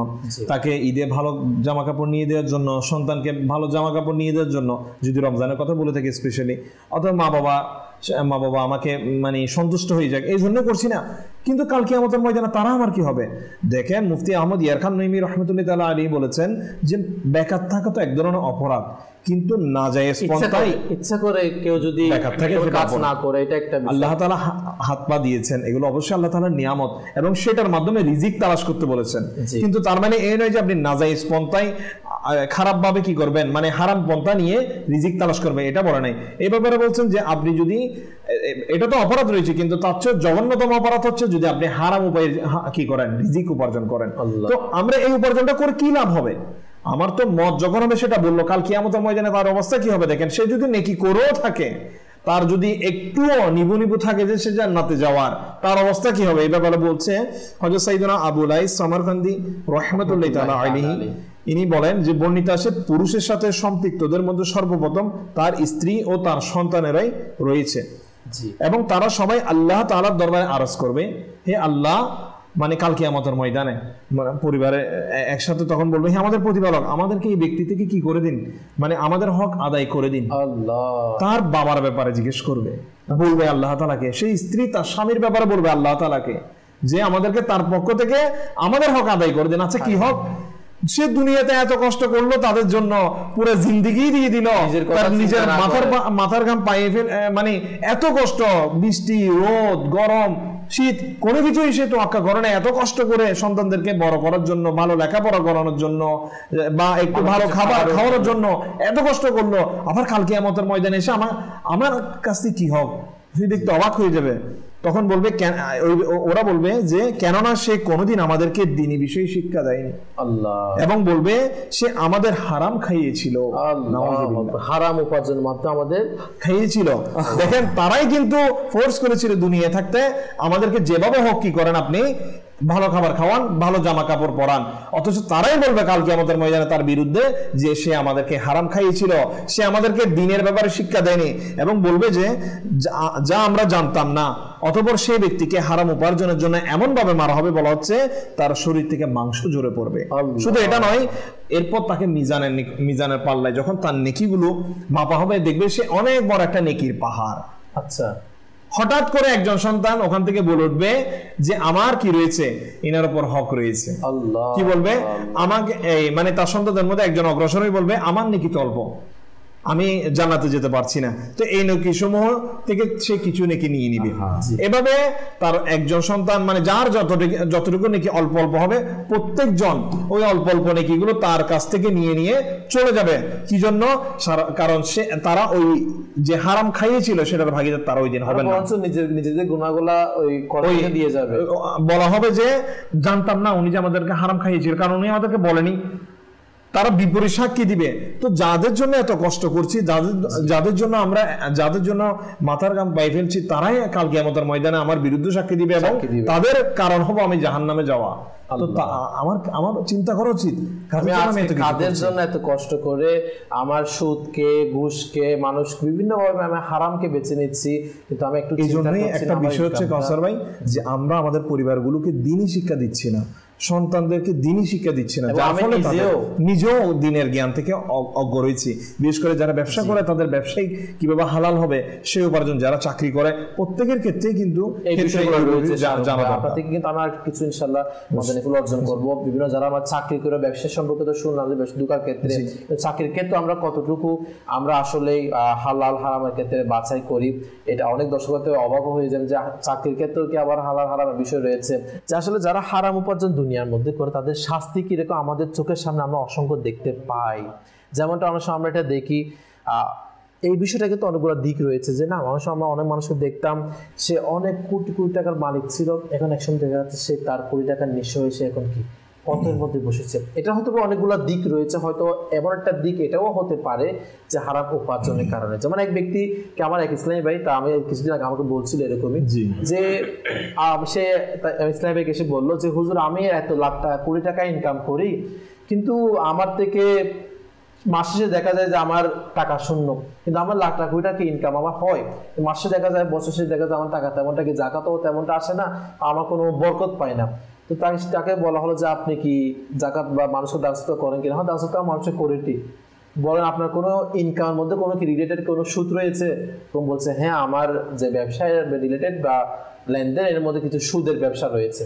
তাকে ঈদে ভালো জামা কাপড় নিয়ে দেওয়ার জন্য, সন্তানকে ভালো জামা কাপড় নিয়ে দেওয়ার জন্য, যদি রমজানের কথা বলে থাকি স্পেশালি, অথবা মা বাবা আমাকে মানে সন্তুষ্ট হয়ে যাক, এই জন্য করছি না। কিন্তু কাল কিয়ামতের ময়দানে তারা আমার কি হবে? দেখেন, মুফতি আহমদ ইয়ার খান নঈমী রাহমাতুল্লাহি তাআলা আলাইহি বলেছেন যে বেকার থাকা তো এক ধরনের অপরাধ, কিন্তু নাজায়েজ পন্থায় ইচ্ছা করে কেউ যদি কাজ না করে, এটা একটা আল্লাহ তাআলা হাত পা দিয়েছেন, এগুলো অবশ্যই আল্লাহ তাআলার নিয়ামত, এবং সেটার মাধ্যমে রিজিক তালাশ করতে বলেছেন। কিন্তু তার মানে এই নয় যে আপনি নাজায়েজ পন্থায় খারাপ ভাবে কি করবেন, মানে হারাম পন্থা নিয়ে রিজিক তালাশ করবেন, এটা বলে নাই। এই ব্যাপারে বলছেন যে আপনি যদি, এটা তো অপরাধ রয়েছে, কিন্তু তার চেয়ে জঘন্যতম অপরাধ হচ্ছে যদি আপনি হারাম উপায়ে কি করেন, রিজিক উপার্জন করেন। তো আমরা এই উপার্জনটা করে কি লাভ হবে? আমার তো মত যখন হবে সেটা বললো, কাল কিয়ামতের ময়দানে তার অবস্থা কি হবে দেখেন। সে যদি নেকি করেও থাকে, তার যদি একটুও নিবু থাকে যে সে জান্নাতে যাওয়ার, তার অবস্থা কি হবে? এই ব্যাপারে বলছে হযরত সাইয়েদনা আবু লাইস সামারকান্দি রাহমাতুল্লাহি তাআলা আলাইহি, ইনি বলেন যে বর্ণিত আছে, পুরুষের সাথে সম্পৃক্তদের মধ্যে সর্বপ্রথম তার স্ত্রী ও তার সন্তানেরাই রয়েছে, এবং তারা সবাই আল্লাহ তাআলার দরবারে আরজ করবে, হে আল্লাহ, মানে কাল কিয়ামতের ময়দানে পরিবারে একসাথে তখন বলবে, হে আমাদের প্রতিপালক, আমাদেরকে এই ব্যক্তি থেকে কি করে দিন, মানে আমাদের হক আদায় করে দিন। তার বাবার ব্যাপারে জিজ্ঞেস করবে, বলবে আল্লাহ তাআলাকে, সেই স্ত্রী তার স্বামীর ব্যাপারে বলবে আল্লাহ তাআলাকে যে আমাদেরকে তার পক্ষ থেকে আমাদের হক আদায় করে দিন। আচ্ছা, কি হক? সে দুনিয়াতে এত কষ্ট করলো তাদের জন্য, পুরো জিন্দেগি দিয়ে দিল, নিজের মাথার ঘাম পায়ে মানে এত কষ্ট, বৃষ্টি, রোদ, গরম, শীত, কোনো কিছুই সে তোয়াক্কা করে না। এত কষ্ট করে সন্তানদেরকে বড় করার জন্য, ভালো লেখাপড়া করানোর জন্য, বা একটু ভালো খাবার খাওয়ানোর জন্য এত কষ্ট করলো, আবার কাল কিয়ামতের ময়দানে এসে আমার কাছে কি হোক? সে দেখতে অবাক হয়ে যাবে। তখন বলবে, ওরা বলবে যে কেননা সে কোনোদিন আমাদেরকে দ্বীনি বিষয়ে শিক্ষা দেয়নি, এবং বলবে সে আমাদের হারাম খাইয়েছিল, হারাম উপার্জনের মাধ্যমে আমাদের খাইয়েছিল। দেখেন, তারাই কিন্তু ফোর্স করেছিল দুনিয়ায় থাকতে, আমাদেরকে যেভাবে হোক কি করেন আপনি, ভালো খাবার খাওয়ান, ভালো জামা কাপড় পরান, অথচ তারাই বলবে কাল কিয়ামতের ময়দানে তার বিরুদ্ধে যে সে আমাদেরকে হারাম খাইয়েছিল, সে আমাদেরকে দ্বীনের ব্যাপারে শিক্ষা দেয়নি, এবং বলবে যে যা আমরা জানতাম না। অতঃপর সেই ব্যক্তিকে হারাম উপার্জনের জন্য এমন ভাবে মারা হবে, বলা হচ্ছে তার শরীর থেকে মাংস ঝরে পড়বে। শুধু এটা নয়, এরপর তাকে মিজানের পাল্লায় যখন তার নেকিগুলো মাপা হবে, দেখবে সে অনেক বড় একটা নেকির পাহাড়। আচ্ছা, হঠাৎ করে একজন সন্তান ওখান থেকে বলে উঠবে যে আমার কি রয়েছে, এনার উপর হক রয়েছে। কি বলবে? আমাকে মানে তার সন্তানদের মধ্যে একজন অগ্রসর হয়ে বলবে, আমার নেকি তো অল্প, আমি জান্নাতে যেতে পারছি না, তো এই নেকি সমূহ থেকে সে কিছু নেকি নিয়ে নিবে। এভাবে তার একজন সন্তান, মানে যার যতটুকু নেকি অল্প অল্প হবে, প্রত্যেকজন ওই অল্প অল্প নেকিগুলো তার কাছ থেকে নিয়ে নিয়ে চলে যাবে। কি জন্য? কারণ তারা ওই যে হারাম খাইয়েছিল সেটার ভাগীদার তারা ওই দিন হবে না, নিজেদের গুনাহগুলা ওই দিয়ে যাবে। বলা হবে যে জানতাম না উনি যে আমাদেরকে হারাম খাইয়েছিল, কারণ উনি আমাদেরকে বলেনি। তারা বিপরীত সাক্ষী দিবে। তো যাদের জন্য এত কষ্ট করছি, যাদের জন্য মাথার ঘাম পাই ফেলছি, তারাই কাল কিয়ামতের ময়দানে আমার বিরুদ্ধে সাক্ষী দিবে, এবং তাদের কারণ হবো আমি জাহান্নামে যাওয়া। তো আমার চিন্তা করা উচিত, কাদের জন্য এত কষ্ট করে আমার সুদকে, ঘুষকে, মানুষ বিভিন্ন ভাবে আমি হারামকে বেছে নিচ্ছি। কিন্তু আমি একটু এই জন্যই একটা বিষয় হচ্ছে কাউসার ভাই, যে আমরা আমাদের পরিবারগুলোকে দ্বীনি শিক্ষা দিচ্ছি না, সন্তানদেরকে দ্বীনি শিক্ষা দিচ্ছি না, যার ফলে নিজেও দ্বীনের জ্ঞান থেকে অজ্ঞ রয়েছি। বিশেষ করে যারা ব্যবসা করে, তাদের ব্যবসায়ী কিভাবে হালাল হবে সেই উপার্জন, যারা চাকরি করে, প্রত্যেকের ক্ষেত্রেই কিন্তু আপনার থেকে কিন্তু আমরা কিছু ইনশাআল্লাহ মজানিফুল অর্জন করব। বিভিন্ন যারা আমরা চাকরি করে ব্যবসা সম্পর্কিত শুনলাম যে ঢোকার ক্ষেত্রে, চাকরির ক্ষেত্রে আমরা কতটুকু আমরা আসলে হালাল হারামের ক্ষেত্রে বাছাই করি, এটা অনেক দর্শক অবাক হয়ে যান যে চাকরির ক্ষেত্রেও কি আবার হালাল হারামের বিষয় রয়েছে, যে আসলে যারা হারাম উপার্জন দুনিয়ার মধ্যে করে তাদের শাস্তি কিরকম আমাদের চোখের সামনে আমরা অসংখ্য দেখতে পাই। যেমনটা অনেক সময় আমরা এটা দেখি, এই বিষয়টা কিন্তু অনেকগুলো দিক রয়েছে, যে না আমরা অনেক মানুষকে দেখতাম সে অনেক কোটি কোটি টাকার মালিক ছিল, এখন একসময় দেখা যাচ্ছে সে তার কোটি টাকার নিঃস্ব হয়েছে, এখন কি পথের মধ্যে বসেছে। এটা হয়তো অনেকগুলো দিক রয়েছে, হয়তো এমন একটা দিক এটাও হতে পারে যে হারাম উপার্জনের কারণে। যেমন এক ব্যক্তিকে আমার এক ইসলামী ভাই, তা আমি কিছুদিন আগে আমাকে বলছিল এরকমই, যে সে ইসলামী ভাইকে এসে বললো যে হুজুর, আমি এত লাখ টাকা, কোটি টাকা ইনকাম করি, কিন্তু আমার থেকে মাস শেষে দেখা যায় যে আমার টাকা শূন্য, কিন্তু আমার লাখ লাখ কোটি টাকা ইনকাম আমার হয়, মাসে দেখা যায় বছর শেষে দেখা যায় আমার টাকা তেমনটা কি জাকাতও তেমনটা আসে না, আমার কোনো বরকত পাই না। তো তাকে বলা হলো যে আপনি কি জাকাত বা মানুষকে দান করেন কিনা? হ্যাঁ, দান সদকা মানুষের করেটি। বলেন আপনার কোনো ইনকামের মধ্যে কোনো কি রিলেটেড কোনো সুদ রয়েছে? তখন বলছে হ্যাঁ, আমার যে ব্যবসায় রিলেটেড বা লেনদেন এর মধ্যে কিছু সুদের ব্যবসা রয়েছে।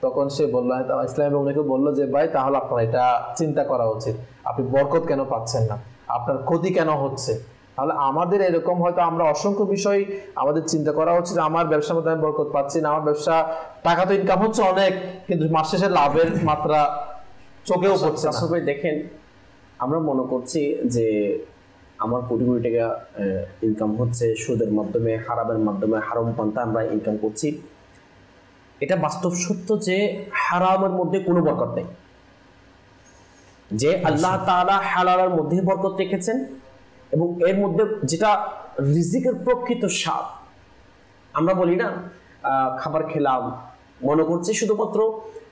তখন সে বললো, ইসলাম উনাকে বললো যে ভাই তাহলে আপনার এটা চিন্তা করা উচিত, আপনি বরকত কেন পাচ্ছেন না, আপনার ক্ষতি কেন হচ্ছে। তাহলে আমাদের এরকম হয়তো আমরা অসংখ্য বিষয় আমাদের চিন্তা করা উচিত। আমার ব্যবসার মধ্যে আমি বরকত পাচ্ছি না, আমার ব্যবসা টাকা তো ইনকাম হচ্ছে অনেক, কিন্তু মাস শেষে লাভের মাত্রা চোখেও পড়ছে না। দেখেন, আমরা মনে করছি যে আমার কোটি কোটি টাকা ইনকাম হচ্ছে সুদের মাধ্যমে, হারামের মাধ্যমে, হারাম পন্থা আমরা ইনকাম করছি। এটা বাস্তব সত্য যে হারামের মধ্যে কোনো বরকত নেই, যে আল্লাহ তাআলা হালালের মধ্যে বরকত রেখেছেন এবং এর মধ্যে যেটা রিজিকের প্রকৃত স্বাদ। আমরা বলি না খাবার খেলাম মনে করছি শুধুমাত্র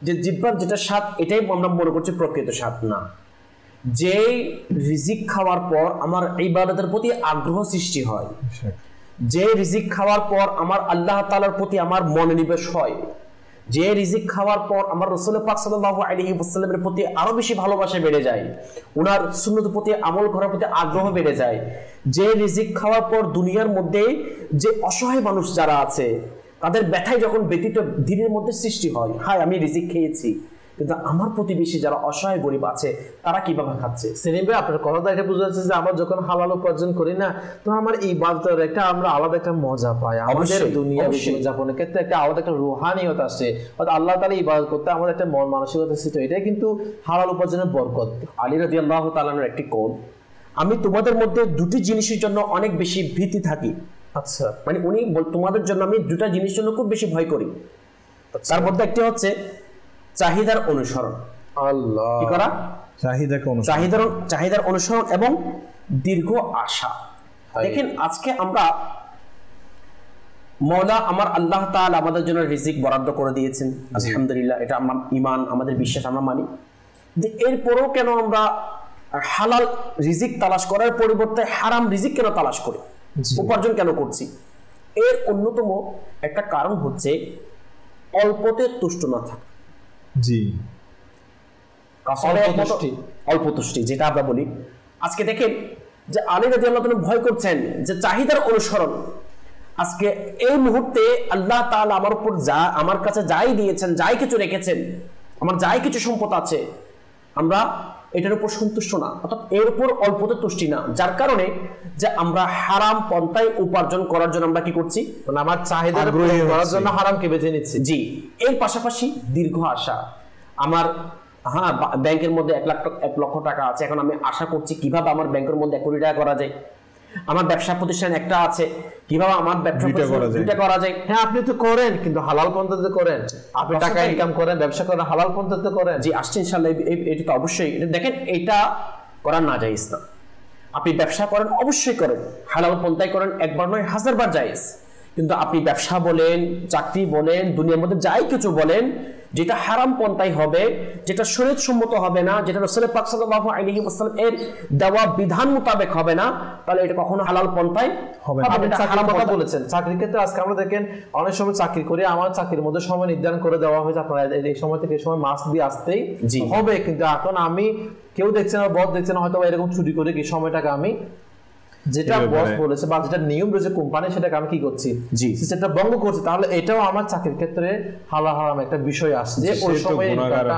যে জিহ্বার যেটা স্বাদ এটাই আমরা মনে করছি প্রকৃত স্বাদ, না। যে রিজিক খাওয়ার পর আমার ইবাদতের প্রতি আগ্রহ সৃষ্টি হয়, যে রিজিক খাওয়ার পর আমার আল্লাহ তাআলার প্রতি আমার মনোনিবেশ হয়, যে রিজিক খাওয়ার পর আমার রাসূল পাক সাল্লাল্লাহু আলাইহি ওয়াসাল্লামের প্রতি আরো বেশি ভালোবাসা বেড়ে যায়, ওনার সুন্নতের প্রতি আমল করার প্রতি আগ্রহ বেড়ে যায়, যে রিজিক খাওয়ার পর দুনিয়ার মধ্যে যে অসহায় মানুষ যারা আছে তাদের ব্যথায় যখন ব্যতীত দিনের মধ্যে সৃষ্টি হয়, হায় আমি রিজিক খেয়েছি, কিন্তু আমার প্রতিবেশী যারা অসহায় গরিব আছে তারা কিভাবে খাচ্ছে। সেলিম ভাই, আপনার কথা এটা বোঝা যাচ্ছে যে আমরা যখন হালাল উপার্জন করি না, তো আমার ইবাদতের একটা আমরা আলাদা একটা মজা পাই, আমাদের দুনিয়া জীবনযাপনের ক্ষেত্রে একটা আলাদা একটা রুহানিয়ত আসে, অর্থাৎ আল্লাহ তাআলা ইবাদত করতে আমাদের একটা মন মানসিকতা সৃষ্টি হয়। এটাই কিন্তু হালাল উপার্জনের বরকত। আলী রাদিয়াল্লাহু তাআলার একটি কোন, আমি তোমাদের মধ্যে দুটি জিনিসের জন্য অনেক বেশি ভীতি থাকি। আচ্ছা, মানে উনি তোমাদের জন্য আমি দুটা জিনিসের জন্য খুব বেশি ভয় করি। তার মধ্যে একটি হচ্ছে চাহিদার অনুসরণ, আল্লাহ কি করা, চাহিদার অনুসরণ এবং দীর্ঘ আশা। দেখেন আজকে আমরা মওলা আমার আল্লাহ তাআলা আমাদের জন্য রিজিক বরাদ্দ করে দিয়েছেন, আলহামদুলিল্লাহ, এটা আমার ঈমান, আমাদের বিশ্বাস, আমরা মানি। এরপরও কেন আমরা হালাল রিজিক তালাশ করার পরিবর্তে হারাম রিজিক কেন তালাশ করি, উপার্জন কেন করছি? এর অন্যতম একটা কারণ হচ্ছে অল্পতে তুষ্ট না থাকা। জি, অল্প তুষ্টি যেটা আমরা বলি। আজকে দেখেন যে আলী রাদিয়াল্লাহু তাআলা ভয় করছেন যে চাহিদার অনুসরণ। আজকে এই মুহূর্তে আল্লাহ তাআলা আমার উপর আমার কাছে যাই দিয়েছেন, যাই কিছু রেখেছেন, আমার যাই কিছু সম্পদ আছে, আমরা এটার উপর সন্তুষ্ট না, অর্থাৎ এর উপর অল্পতে তুষ্টি না, যার কারণে যে আমরা হারাম পন্থায় উপার্জন করার জন্য আমরা কি করছি, আমার চাহিদা করার জন্য হারামকে বেছে নিচ্ছি। জি, এর পাশাপাশি দীর্ঘ আশা। আমার ব্যাংকের মধ্যে 1 লক্ষ টাকা আছে, এখন আমি আশা করছি কিভাবে আমার ব্যাংকের মধ্যে 1 কোটি টাকা করা যায়। আমার ব্যবসা প্রতিষ্ঠান একটা আছে, কিভাবে আমার ব্যবসা দুইটা করা যায়। হ্যাঁ, আপনি তো করেন, কিন্তু হালাল পন্থাতে করেন, আপনি টাকা ইনকাম করেন, ব্যবসা করেন, হালাল পন্থাতে করেন। জি, আসছে ইনশাআল্লাহ। এটা তো অবশ্যই, দেখেন এটা করা না জায়েজ না। আপনি ব্যবসা করেন অবশ্যই করেন, হালাল পন্থায় করেন, একবার নয় 1000 বার জায়েজ। কিন্তু আপনি ব্যবসা বলেন, চাকরি বলেন, দুনিয়ার মধ্যে যাই কিছু বলেন, যেটা হারাম পন্থায় হবে, যেটা শরীয়ত সম্মত হবে না, যেটা রাসূল পাক সাল্লাল্লাহু আলাইহি ওয়াসাল্লাম এর দেওয়া বিধান মোতাবেক হবে না, তাহলে এটা কখনো হালাল পন্থায় হবে না। আপনি হারাম কথা বলেছেন। চাকরির ক্ষেত্রে আজকে আমরা দেখেন অনেক সময় চাকরি করি, আমার চাকরির মধ্যে সময় নির্ধারণ করে দেওয়া হয়েছে, আপনারা এই সময় থেকে এই সময় মাস দিয়ে আসতেই হবে, কিন্তু এখন আমি কেউ দেখছে না, বস দেখছে না, হয়তো এরকম চুরি করে কি সময়টাকে আমি যেটা বস বলেছে বা যেটা নিয়ম রয়েছে কোম্পানি, সেটাকে আমি কি করছি, সেটা ভঙ্গ করছি। তাহলে এটাও আমার চাকরির ক্ষেত্রে হালাল হারাম একটা বিষয় আসছে, যে ওই সময়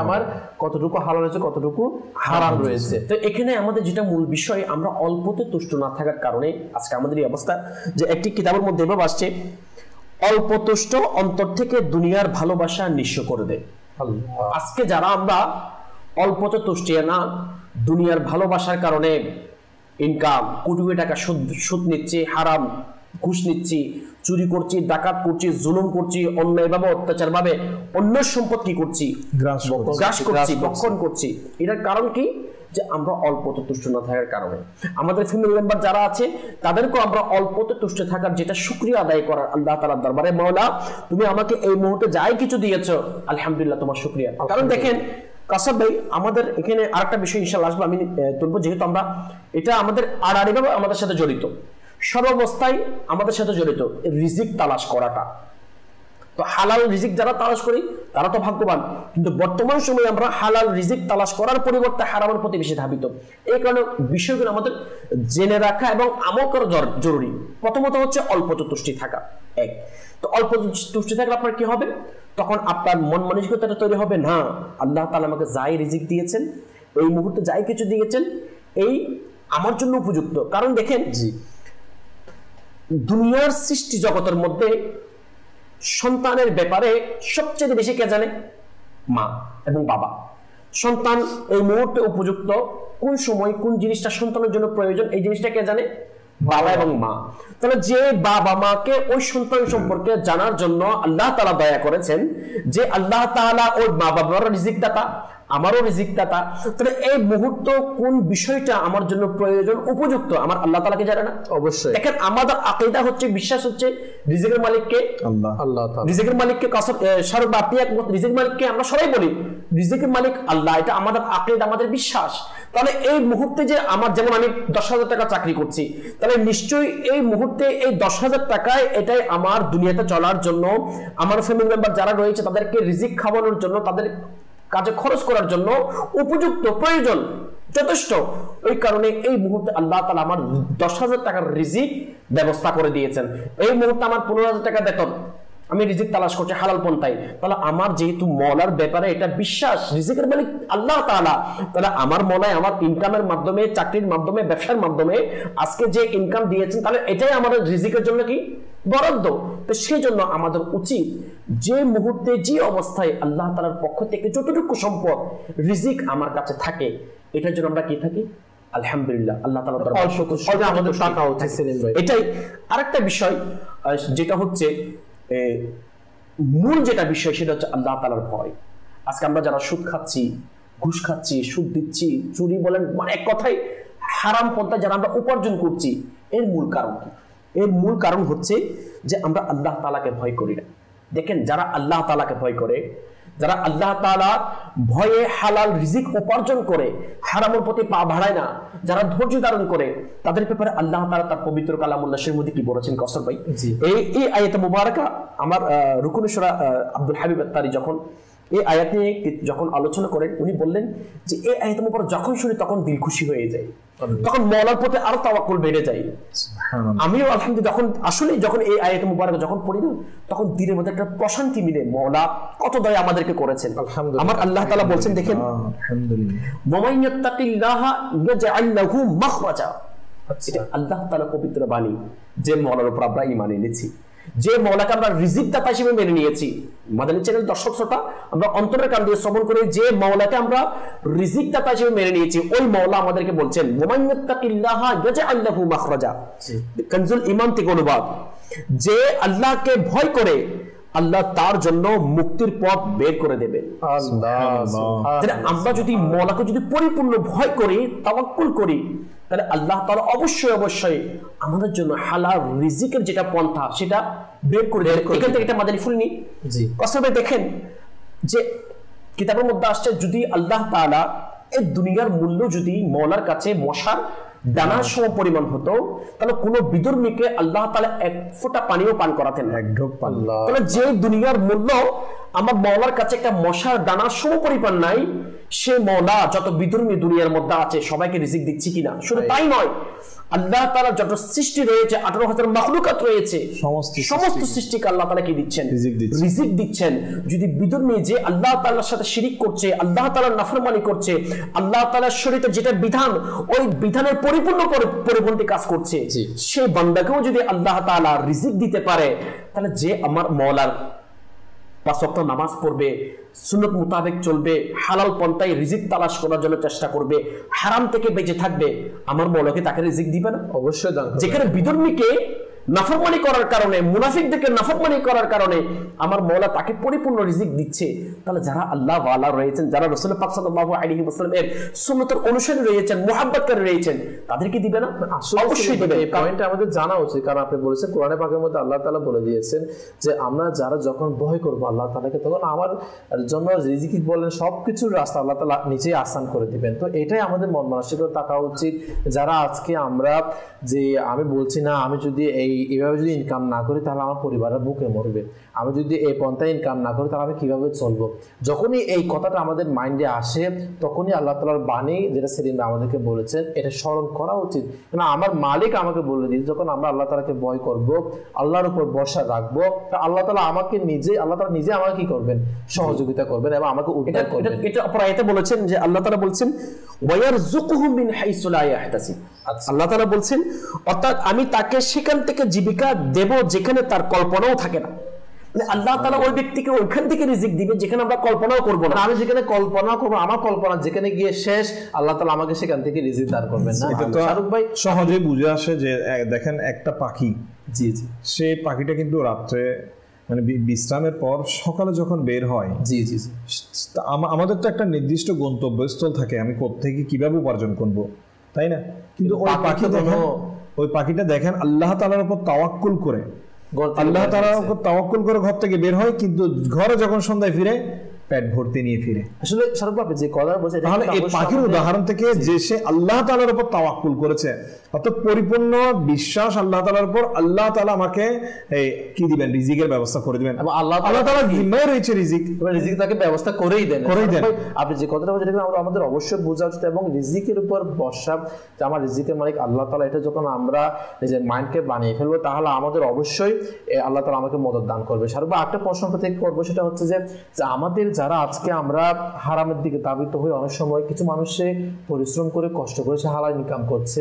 আমার কতটুকু হালাল রয়েছে, কতটুকু হারাম রয়েছে। তো এখানে আমাদের যেটা মূল বিষয়, আমরা অল্পতে তুষ্ট না থাকার কারণে আজকে আমাদের এই অবস্থা। যে একটি কিতাবের মধ্যে এভাবে আসছে, অল্প তুষ্ট অন্তর থেকে দুনিয়ার ভালোবাসা নিঃস্ব করে দেয়। আজকে যারা আমরা অল্পতে তুষ্টি না, দুনিয়ার ভালোবাসার কারণে ইনকাম কোটি কোটি টাকা সুদ নিচ্ছি, হারাম ঘুষ নিচ্ছি, চুরি করছি, ডাকাত করছি, জুলুম করছি, অন্যায়ভাবে অত্যাচারভাবে অন্যের সম্পদ কি করছি, গ্রাস করছি, ভক্ষণ করছি। এটার কারণ কি? যে আমরা অল্পতে তুষ্ট না থাকার কারণে। আমাদের ফ্যামিলি মেম্বার যারা আছে তাদেরকেও আমরা অল্পতে তুষ্ট থাকার যেটা শুকরিয়া আদায় করার আল্লাহ তাআলার দরবারে, মাওলা তুমি আমাকে এই মুহূর্তে যাই কিছু দিয়েছো, আলহামদুলিল্লাহ, তোমার শুকরিয়া। কারণ দেখেন কাসাব ভাই, আমাদের এখানে আরেকটা বিষয় ইনশাআল্লাহ আসবে, আমি তুলবো, যেহেতু আমরা এটা আমাদের আড়াআড়িভাবে আমাদের সাথে জড়িত, সর্বাবস্থায় আমাদের সাথে জড়িত রিজিক তালাশ করাটা। তো হালাল রিজিক যারা তালাশ করি তারা তো ভাগ্যবান, কিন্তু বর্তমান সময়ে আমরা হালাল রিজিক তালাশ করার পরিবর্তে হারামের প্রতি বেশি ধাবিত। এই কারণে বিষয়গুলো আমাদের জেনে রাখা এবং আমল করা জরুরি। প্রথমত হচ্ছে অল্প তুষ্টি থাকা। এক, তো অল্প তুষ্টি থাকলে আপনার কি হবে? তখন আপনার মন মানসিকতাটা তৈরি হবে, না আল্লাহ তাআলা আমাকে যাই রিজিক দিয়েছেন, এই মুহূর্তে যাই কিছু দিয়েছেন, এই আমার জন্য উপযুক্ত। কারণ দেখেন, দুনিয়ার সৃষ্টি জগতের মধ্যে সন্তানের ব্যাপারে সবচেয়ে বেশি কে জানে? মা এবং বাবা। সন্তান এই মুহূর্তে উপযুক্ত, কোন সময় কোন জিনিসটা সন্তানের জন্য প্রয়োজন, এই জিনিসটা কে জানে? বাবা এবং মা। তাহলে যে বাবা মাকে ওই সন্তান সম্পর্কে জানার জন্য আল্লাহ তাআলা দয়া করেছেন, যে আল্লাহ তাআলা ওই মা বাবার রিজিক দাতা, আমারও রিজিক দাতা, তাহলে এই মুহূর্ত কোন বিষয়টা আমার জন্য প্রয়োজন, উপযুক্ত, আমার আল্লাহ তাআলাকে জানে না? অবশ্যই। দেখেন, আমাদের আকীদা হচ্ছে, বিশ্বাস হচ্ছে রিজিকের মালিককে আল্লাহ, আল্লাহ তাআলা। রিজিকের মালিককে কাসব শারব আপনি একমত, রিজিকের মালিককে আমরা সবাই বলি রিজিকের মালিক আল্লাহ, এটা আমাদের আকীদা, আমাদের বিশ্বাস। তাহলে এই মুহূর্তে যে আমার, যেমন আমি 10,000 টাকা চাকরি করছি, তাহলে নিশ্চয়ই এই মুহূর্তে এই 10,000 টাকায় এটাই আমার দুনিয়াতে চলার জন্য, আমার ফ্যামিলি মেম্বার যারা রয়েছে তাদেরকে রিজিক খাওয়ানোর জন্য, তাদের কাজে খরচ করার জন্য উপযুক্ত, প্রয়োজন, যথেষ্ট। ওই কারণে এই মুহূর্তে আল্লাহ তাআলা আমার 10,000 টাকার রিজিক ব্যবস্থা করে দিয়েছেন। এই মুহূর্তে আমার 15,000 টাকা বেতন, আমি রিজিক তালাশ করছি হালাল পন্থায়। তাহলে আমার যেহেতু মওলার ব্যাপারে এটা বিশ্বাস, রিজিকের মালিক আল্লাহ তাআলা, তাহলে আমার মওলায় আমার ইনকামের মাধ্যমে, চাকরির মাধ্যমে, ব্যবসার মাধ্যমে আজকে যে ইনকাম দিয়েছেন, তাহলে এটাই আমাদের রিজিকের জন্য কি বরাদ্দ। তো সেই জন্য আমাদের উচিত, যে মুহূর্তে যে অবস্থায় আল্লাহ তাআলার পক্ষ থেকে যতটুকু সম্পদ রিজিক আমার কাছে থাকে, এটার জন্য আমরা কি থাকি? আলহামদুলিল্লাহ, আল্লাহ তাআলার দরবারে আমাদের টাকা হচ্ছে। এটাই আরেকটা বিষয়, যেটা হচ্ছে মূল যেটা বিষয়, সেটা হচ্ছে আল্লাহ তাআলার ভয়। আজকে আমরা যারা সুদ খাচ্ছি, ঘুষ খাচ্ছি, সুদ দিচ্ছি, চুরি বলেন, মানে এক কথায় হারাম পন্থায় যারা আমরা উপার্জন করছি, এর মূল কারণ কি? এর মূল কারণ হচ্ছে যে আমরা আল্লাহ তাআলাকে ভয় করি না। দেখেন, যারা আল্লাহ তাআলাকে ভয় করে, যারা আল্লাহ তাআলা ভয়ে হালাল রিজিক উপার্জন করে, হারামের প্রতি পা বাড়ায় না, যারা ধৈর্য ধারণ করে, তাদের ব্যাপারে আল্লাহ তাআলা তার পবিত্র কালামুল্লাহের মধ্যে কি বলেছেন কসর ভাই? এই আয়াতে মুবারাকা আমার রুকুন সূরা আব্দুল হাবিব আত-তারি যখন এই আয়াত নিয়ে যখন আলোচনা করেন, উনি বললেন যে এই আয়াত মুবারক যখন শুনি তখন দিল খুশি হয়ে যায়, তখন মওলার প্রতি আরো তাওয়াক্কুল বেড়ে যায়। আমিও আলহামদুলিল্লাহ যখন আসলে যখন এই আয়াত মুবারক যখন পড়ি না, তখন দিলের মধ্যে একটা প্রশান্তি মিলে, মওলা কত দয়া আমাদেরকে করেছেন। আমার আল্লাহ তাআলা বলছেন, দেখেন, আলহামদুলিল্লাহ, ওয়ামান ইয়াত্তাকিল্লাহা ইয়াজআল লাহু মাখরাজা। এটা আল্লাহ তাআলা পবিত্র বাণী, যে মওলার উপর আমরা ঈমান এনেছি, যে মওলাকে আমরা রিজিক দাতা হিসেবে মেনে নিয়েছি। মাদানী চ্যানেল দর্শক শ্রোতা, আমরা অন্তরের কান দিয়ে শ্রবণ করে যে মওলাকে আমরা রিজিক দাতা হিসেবে মেনে নিয়েছি, ওই মওলা আমাদেরকে বলছেন ওয়ামান ইয়াত্তাকিল্লাহা ইয়াজআল লাহু মাখরাজা। কানজুল ঈমান থেকে অনুবাদ, যে আল্লাহকে ভয় করে আল্লাহ তার জন্য মুক্তির পথ বের করে দেবেন। আমরা যদি মওলাকে যদি পরিপূর্ণ ভয় করি, তাওয়াক্কুল করি, তাহলে আল্লাহ তাআলা অবশ্যই অবশ্যই আমাদের জন্য হালাল রিজিকের যেটা পন্থা সেটা বের করে দেবেন। এখান থেকে একটা মাদানী ফুল নি, জি কসবে দেখেন যে কিতাবের মধ্যে আসছে, যদি আল্লাহ তাআলা এই দুনিয়ার মূল্য যদি মওলার কাছে মশার দানার সম পরিমাণ হতো, তাহলে কোন বিধর্মীকে আল্লাহ তাআলা এক ফোঁটা পানিও পান করাতেন না, এক ঢোক পানি। তাহলে যে দুনিয়ার মূল্য আমার মওলার কাছে একটা মশার দানার সম পরিমাণ নাই, সে মওলা যত বিধর্মী দুনিয়ার মধ্যে আছে সবাইকে রিজিক দিচ্ছে কিনা? শুধু তাই নয়, আল্লাহ তাআলা যত সৃষ্টি রয়েছে, 18,000 মাখলুকাত রয়েছে, সমস্ত সৃষ্টিকে আল্লাহ তাআলা কি দিচ্ছেন? রিজিক দিচ্ছেন। যদি বিধর্মী যে আল্লাহ তাআলার সাথে শিরিক করছে, আল্লাহ তাআলার নাফরমানি করছে, আল্লাহ তাআলার শরীয়তের যেটা বিধান, ওই বিধানের পরিপূর্ণ পরিপন্থী কাজ করছে, সেই বান্দাকেও যদি আল্লাহ তাআলা রিজিক দিতে পারে, তাহলে যে আমার মওলার 5 ওয়াক্ত নামাজ পড়বে, সুন্নত মোতাবেক চলবে, হালাল পন্থায় রিজিক তালাশ করার জন্য চেষ্টা করবে, হারাম থেকে বেঁচে থাকবে, আমার মওলাকে তাকে রিজিক দিবে না? অবশ্যই। যেখানে বিধর্মীকে নাফরমানি করার কারণে, মুনাফিকদেরকে নাফরমানি করার কারণে আমার মওলা তাকে পরিপূর্ণ রিজিক দিচ্ছে, তাহলে যারা আল্লাহ ওয়ালা রয়েছেন, যারা রাসূল পাক সাল্লাল্লাহু আলাইহি ওয়াসাল্লামের সুন্নতের অনুসারী রয়েছেন, মুহাব্বতকারী রয়েছেন, তাদেরকে দিবে না? অবশ্যই দিবে। এই পয়েন্টটা আমাদের জানা উচিত, কারণ আপনি বলেছেন কোরআনে পাকের মধ্যে আল্লাহ তাআলা বলে দিয়েছেন যে আমরা যারা যখন ভয় করব আল্লাহ তাআলাকে, তখন আমার জন্য রিজিক বলেন সবকিছুর রাস্তা আল্লাহ তাআলা নিজেই আসান করে দিবেন। তো এটাই আমাদের মন মানসিকতা থাকা উচিত। যারা আজকে আমরা যে আমি বলছি না আমি যদি এইভাবে যদি ইনকাম না করি তাহলে আমার পরিবারের বুকে মরবে, আমি যদি এই পন্থায় ইনকাম না করি তাহলে আমি কিভাবে চলবো, যখনই এই কথাটা আমাদের মাইন্ডে আসে তখনই আল্লাহ তাআলার বাণী যেটা সেদিন আমাদেরকে বলেছেন এটা স্মরণ করা উচিত। কারণ আমার মালিক আমাকে বলে দিয়েছে যখন আমরা আল্লাহ তাআলাকে ভয় করব, আল্লাহর উপর ভরসা রাখবো, আল্লাহ তাআলা আমাকে আল্লাহ তাআলা নিজে আমাকে কি করবেন, সহযোগিতা করবেন এবং আমাকে উদ্ধার করবেন। এটা অপর আয়াতে বলেছেন যে আল্লাহ তাআলা বলছেন ওয়ায়ারযুকুহু মিন হাইসু লা ইয়াহতাসিব। আল্লাহ তাআলা বলছেন অর্থাৎ আমি তাকে সেখান থেকে জীবিকা দেব যেখানে তার কল্পনাও থাকে না। মানে আল্লাহ তাআলা ওই ব্যক্তিকে ওইখান থেকে রিজিক দিবে যেখানে আমরা কল্পনাও করব না। আমি যেখানে কল্পনা করব, আমার কল্পনা যেখানে গিয়ে শেষ, আল্লাহ তাআলা আমাকে সেখান থেকে রিজিক দান করবেন না। এটা তো শাহরুখ ভাই সহজেই বুঝে আসে যে দেখেন একটা পাখি, জি জি, সেই পাখিটা কিন্তু রাত্রে মানে বিশ্রামের পর সকালে যখন বের হয়, জি জি, আমাদের তো একটা নির্দিষ্ট গন্তব্যস্থল থাকে, আমি কোত্থেকে কিভাবে উপার্জন করব, তাই না? কিন্তু ওই পাখিটা দেখেন আল্লাহ তাআলার উপর তাওয়াক্কুল করে, আল্লাহ তাআলার উপর তাওয়াক্কুল করে ঘর থেকে বের হয়, কিন্তু ঘরে যখন সন্ধ্যায় ফিরে পেট ভর্তি নিয়ে ফিরে। আসলে শাহরুখ ভাই যে কথা বলছে, তাহলে এই পাখির উদাহরণ থেকে যে সে আল্লাহ তাআলার উপর তাওয়াক্কুল করেছে, অর্থাৎ পরিপূর্ণ বিশ্বাস আল্লাহ তাআলার উপর, আল্লাহ তাআলা আমাকে কি দিবেন, রিজিকের ব্যবস্থা করে দিবেন। আল্লাহ তাআলার জিম্মায় রয়েছে রিজিক, রিজিক তাকে ব্যবস্থা করেই দেন। আপনি যে কথাটা বলছেন আমাদের অবশ্যই বোঝা উচিত এবং রিজিকের উপর ভরসা, যে আমার রিজিকের মালিক আল্লাহ তাআলা, এটা যখন আমরা নিজের মাইন্ডকে বানিয়ে ফেলবো তাহলে আমাদের অবশ্যই আল্লাহ তাআলা আমাকে মদদ দান করবে। শাহরুখ ভাই একটা প্রশ্ন থেকে করবো, সেটা হচ্ছে যে আমাদের যারা আজকে আমরা হারামের দিকে ধাবিত হই, অনেক সময় কিছু মানুষে পরিশ্রম করে কষ্ট করে সে হালাল ইনকাম করছে,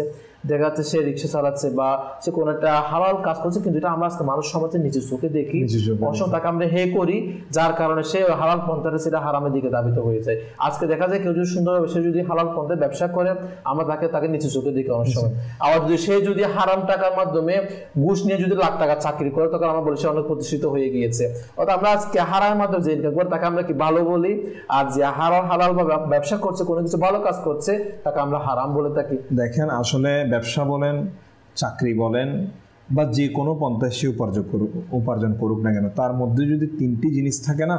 দেখা যাচ্ছে সে রিক্সা চালাচ্ছে বা সে কোনো একটা হালাল কাজ করছে, কিন্তু এটা আমরা আজকে মানুষ সমাজে নিজের চোখে দেখি, অসংখ্য তাকে আমরা হে করি, যার কারণে সে হালাল পন্থাটা সেটা হারামের দিকে ধাবিত হয়ে যায়। আজকে দেখা যায় কেউ যদি সুন্দরভাবে সে যদি হালাল পন্থায় ব্যবসা করে, আমরা তাকে নিচু চোখে দেখি অনেক সময়। আবার যদি সে যদি হারাম টাকার মাধ্যমে ঘুষ নিয়ে যদি লাখ টাকা চাকরি করে, তখন আমরা বলি সে অনেক প্রতিষ্ঠিত হয়ে গিয়েছে। অর্থাৎ আমরা আজকে হারামের মাধ্যমে যে ইনকাম করে তাকে আমরা কি ভালো বলি, আর যে হালাল বা ব্যবসা করছে, কোনো কিছু ভালো কাজ করছে, তাকে আমরা হারাম বলে থাকি। দেখেন আসলে ব্যবসা বলেন, চাকরি বলেন বা যে কোনো পন্থায় সে উপার্জন করুক না কেন, তার মধ্যে যদি তিনটি জিনিস থাকে না,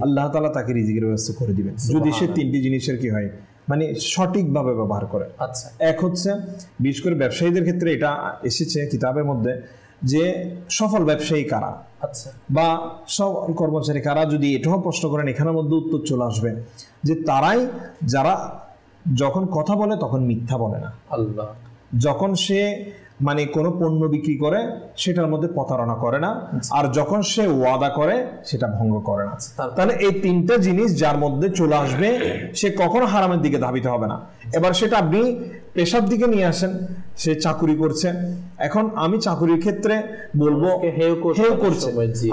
আল্লাহ তাআলা তাকে রিজিকের ব্যবস্থা করে দিবেন যদি সে তিনটি জিনিসের কি হয়, মানে সঠিকভাবে ব্যবহার করে। আচ্ছা, এক হচ্ছে বিশেষ করে ব্যবসায়ীদের ক্ষেত্রে এটা এসেছে কিতাবের মধ্যে যে সফল ব্যবসায়ী কারা, আচ্ছা, বা সব কর্মচারী কারা, যদি এটাও প্রশ্ন করেন এখানের মধ্যে উত্তর চলে আসবে যে তারাই যারা যখন কথা বলে তখন মিথ্যা বলে না, আল্লাহ যখন সে মানে কোনো পণ্য বিক্রি করে সেটার মধ্যে প্রতারণা করে না, আর যখন সে ওয়াদা করে সেটা ভঙ্গ করে না। তাহলে এই তিনটা জিনিস যার মধ্যে চলে আসবে সে কখনো হারামের দিকে ধাবিত হবে না। এবার সেটা আপনি পেশার দিকে নিয়ে আসেন, সে চাকুরি করছে, এখন আমি চাকুরির ক্ষেত্রে বলবো হেউ করছে,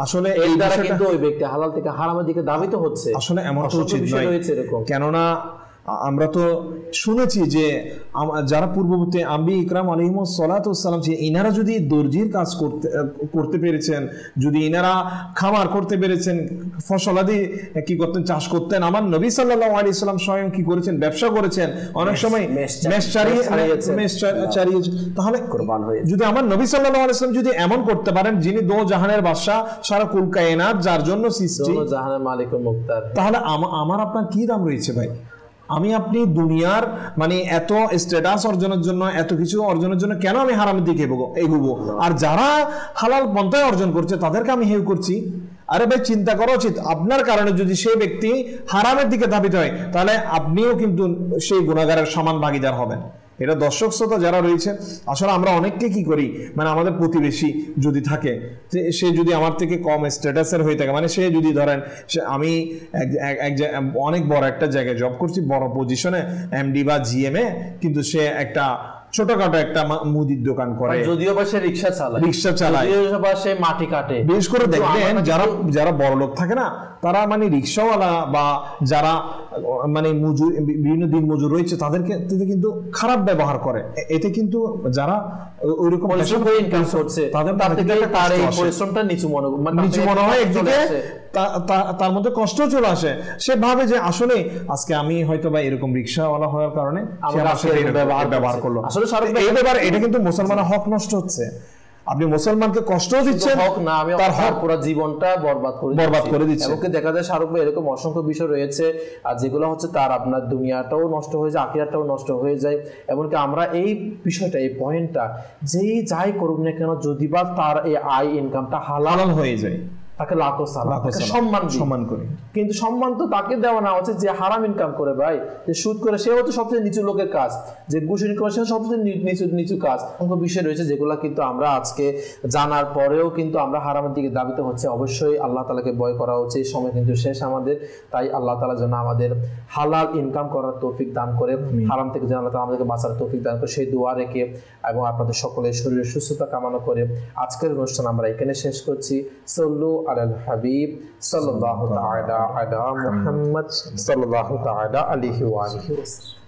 আসলে এই দ্বারা কিন্তু ওই ব্যক্তি হালাল থেকে হারামের দিকে ধাবিত হচ্ছে, আসলে এমন তো উচিত নয়। কেননা আমরা তো শুনেছি যে যারা পূর্ববর্তী আম্বিয়া ইকরাম আলাইহিমুস সালাতু ওয়াস সালাম ছিলেন, ইনারা যদি দর্জির কাজ করতে পেরেছেন, যদি ইনারা খামার করতে পেরেছেন, ফসলাদি কি করতেন, চাষ করতেন, আমার নবী সাল্লাল্লাহু আলাইহি সাল্লাম স্বয়ং কি করেছেন, ব্যবসা করেছেন, অনেক সময় মেষ চারিয়েছেন, তাহলে কুরবান হয়ে যদি আমার নবী সাল্লাল্লাহু আলাইহি সাল্লাম যদি এমন করতে পারেন, যিনি দো জাহানের বাদশা, সারা কুল কায়নাত যার জন্য সৃষ্টি, দো জাহানের মালিক ও মুক্তার, তাহলে আমার আপনার কি দাম রয়েছে ভাই? আমি আপনি দুনিয়ার মানে এত স্ট্যাটাস অর্জনের জন্য, এত কিছু অর্জনের জন্য কেন আমি হারামের দিকে এগোবো? আর যারা হালাল পন্থায় অর্জন করছে তাদেরকে আমি হেয় করছি। আরে ভাই চিন্তা করা উচিত, আপনার কারণে যদি সেই ব্যক্তি হারামের দিকে ধাবিত হয় তাহলে আপনিও কিন্তু সেই গুনাহগারের সমান ভাগীদার হবেন। এটা দর্শক শ্রোতা যারা রয়েছে, আসলে আমরা অনেককে কি করি, মানে আমাদের প্রতিবেশী যদি থাকে, সে যদি আমার থেকে কম স্ট্যাটাসের হয়ে থাকে, মানে সে যদি ধরেন আমি অনেক বড় একটা জায়গায় জব করছি, বড় পজিশনে এমডি বা জিএমএ, কিন্তু সে একটা ছোটখাটো একটা মুদির দোকান করে, যদিও বা সে রিক্সা চালায়, যদিও বা সে মাটি কাটে। বিশেষ করে দেখবেন যারা বড় লোক থাকে না, তারা মানে রিক্সাওয়ালা বা যারা মানে মজুর বিভিন্ন দিন মজুর রয়েছে তাদেরকে কিন্তু খারাপ ব্যবহার করে, এতে কিন্তু যারা ওইরকম ইনকাম করছে তাদের তার এই পরিশ্রমটা নিচু মনে হয়, একদিকে তার মধ্যে কষ্ট চলে আসে, সে ভাবে যে আসলে আজকে আমি হয়তো বা এরকম রিক্সাওয়ালা হওয়ার কারণে ব্যবহার করলো। আসলে এই ব্যাপারে এটা কিন্তু মুসলমানের হক নষ্ট হচ্ছে। আপনি মুসলমানকে কষ্ট দিচ্ছেন, হক না, আমি তার পুরো জীবনটা বরবাদ করে দিচ্ছি। এবং দেখা যায় শাহরুখ ভাই এরকম অসংখ্য বিষয় রয়েছে আর যেগুলো হচ্ছে তার আপনার দুনিয়াটাও নষ্ট হয়ে যায়, আখিরাতটাও নষ্ট হয়ে যায়। এমনকি আমরা এই বিষয়টা, এই পয়েন্টটা, যেই যাই করুক না কেন, যদি বা তার এই আয় ইনকামটা হালাল হয়ে যায়, তাকে লাখো সালাম, সম্মান করি। কিন্তু সম্মান তো তাকে দেওয়া না হচ্ছে যে হারাম ইনকাম করে, ভাই, যে সুদ করে, সে হচ্ছে সবচেয়ে নিচু লোকের কাজ, যে ঘুষ ইনকাম করে সে সবচেয়ে নিচু কাজ। অনেক বিষয় রয়েছে যেগুলো কিন্তু আমরা আজকে জানার পরেও কিন্তু আমরা হারামের দিকে দাবিত হচ্ছে। অবশ্যই আল্লাহ তাআলাকে ভয় করা উচিত। সময় কিন্তু শেষ আমাদের, তাই আল্লাহ তাআলা যেন আমাদের হালাল ইনকাম করার তৌফিক দান করে, হারাম থেকে যেন আল্লাহ তাআলা আমাদেরকে বাঁচার তৌফিক দান করে, সেই দোয়া রেখে এবং আপনাদের সকলের শরীরের সুস্থতা কামনা করে আজকের অনুষ্ঠান আমরা এখানে শেষ করছি। সাল্লু আলাল হাবিব সাল্লাল্লাহু তাআলা আলা মুহাম্মদ সাল্লাল্লাহু তাআলা আলাইহি ওয়া আলিহি ওয়াসাল্লাম।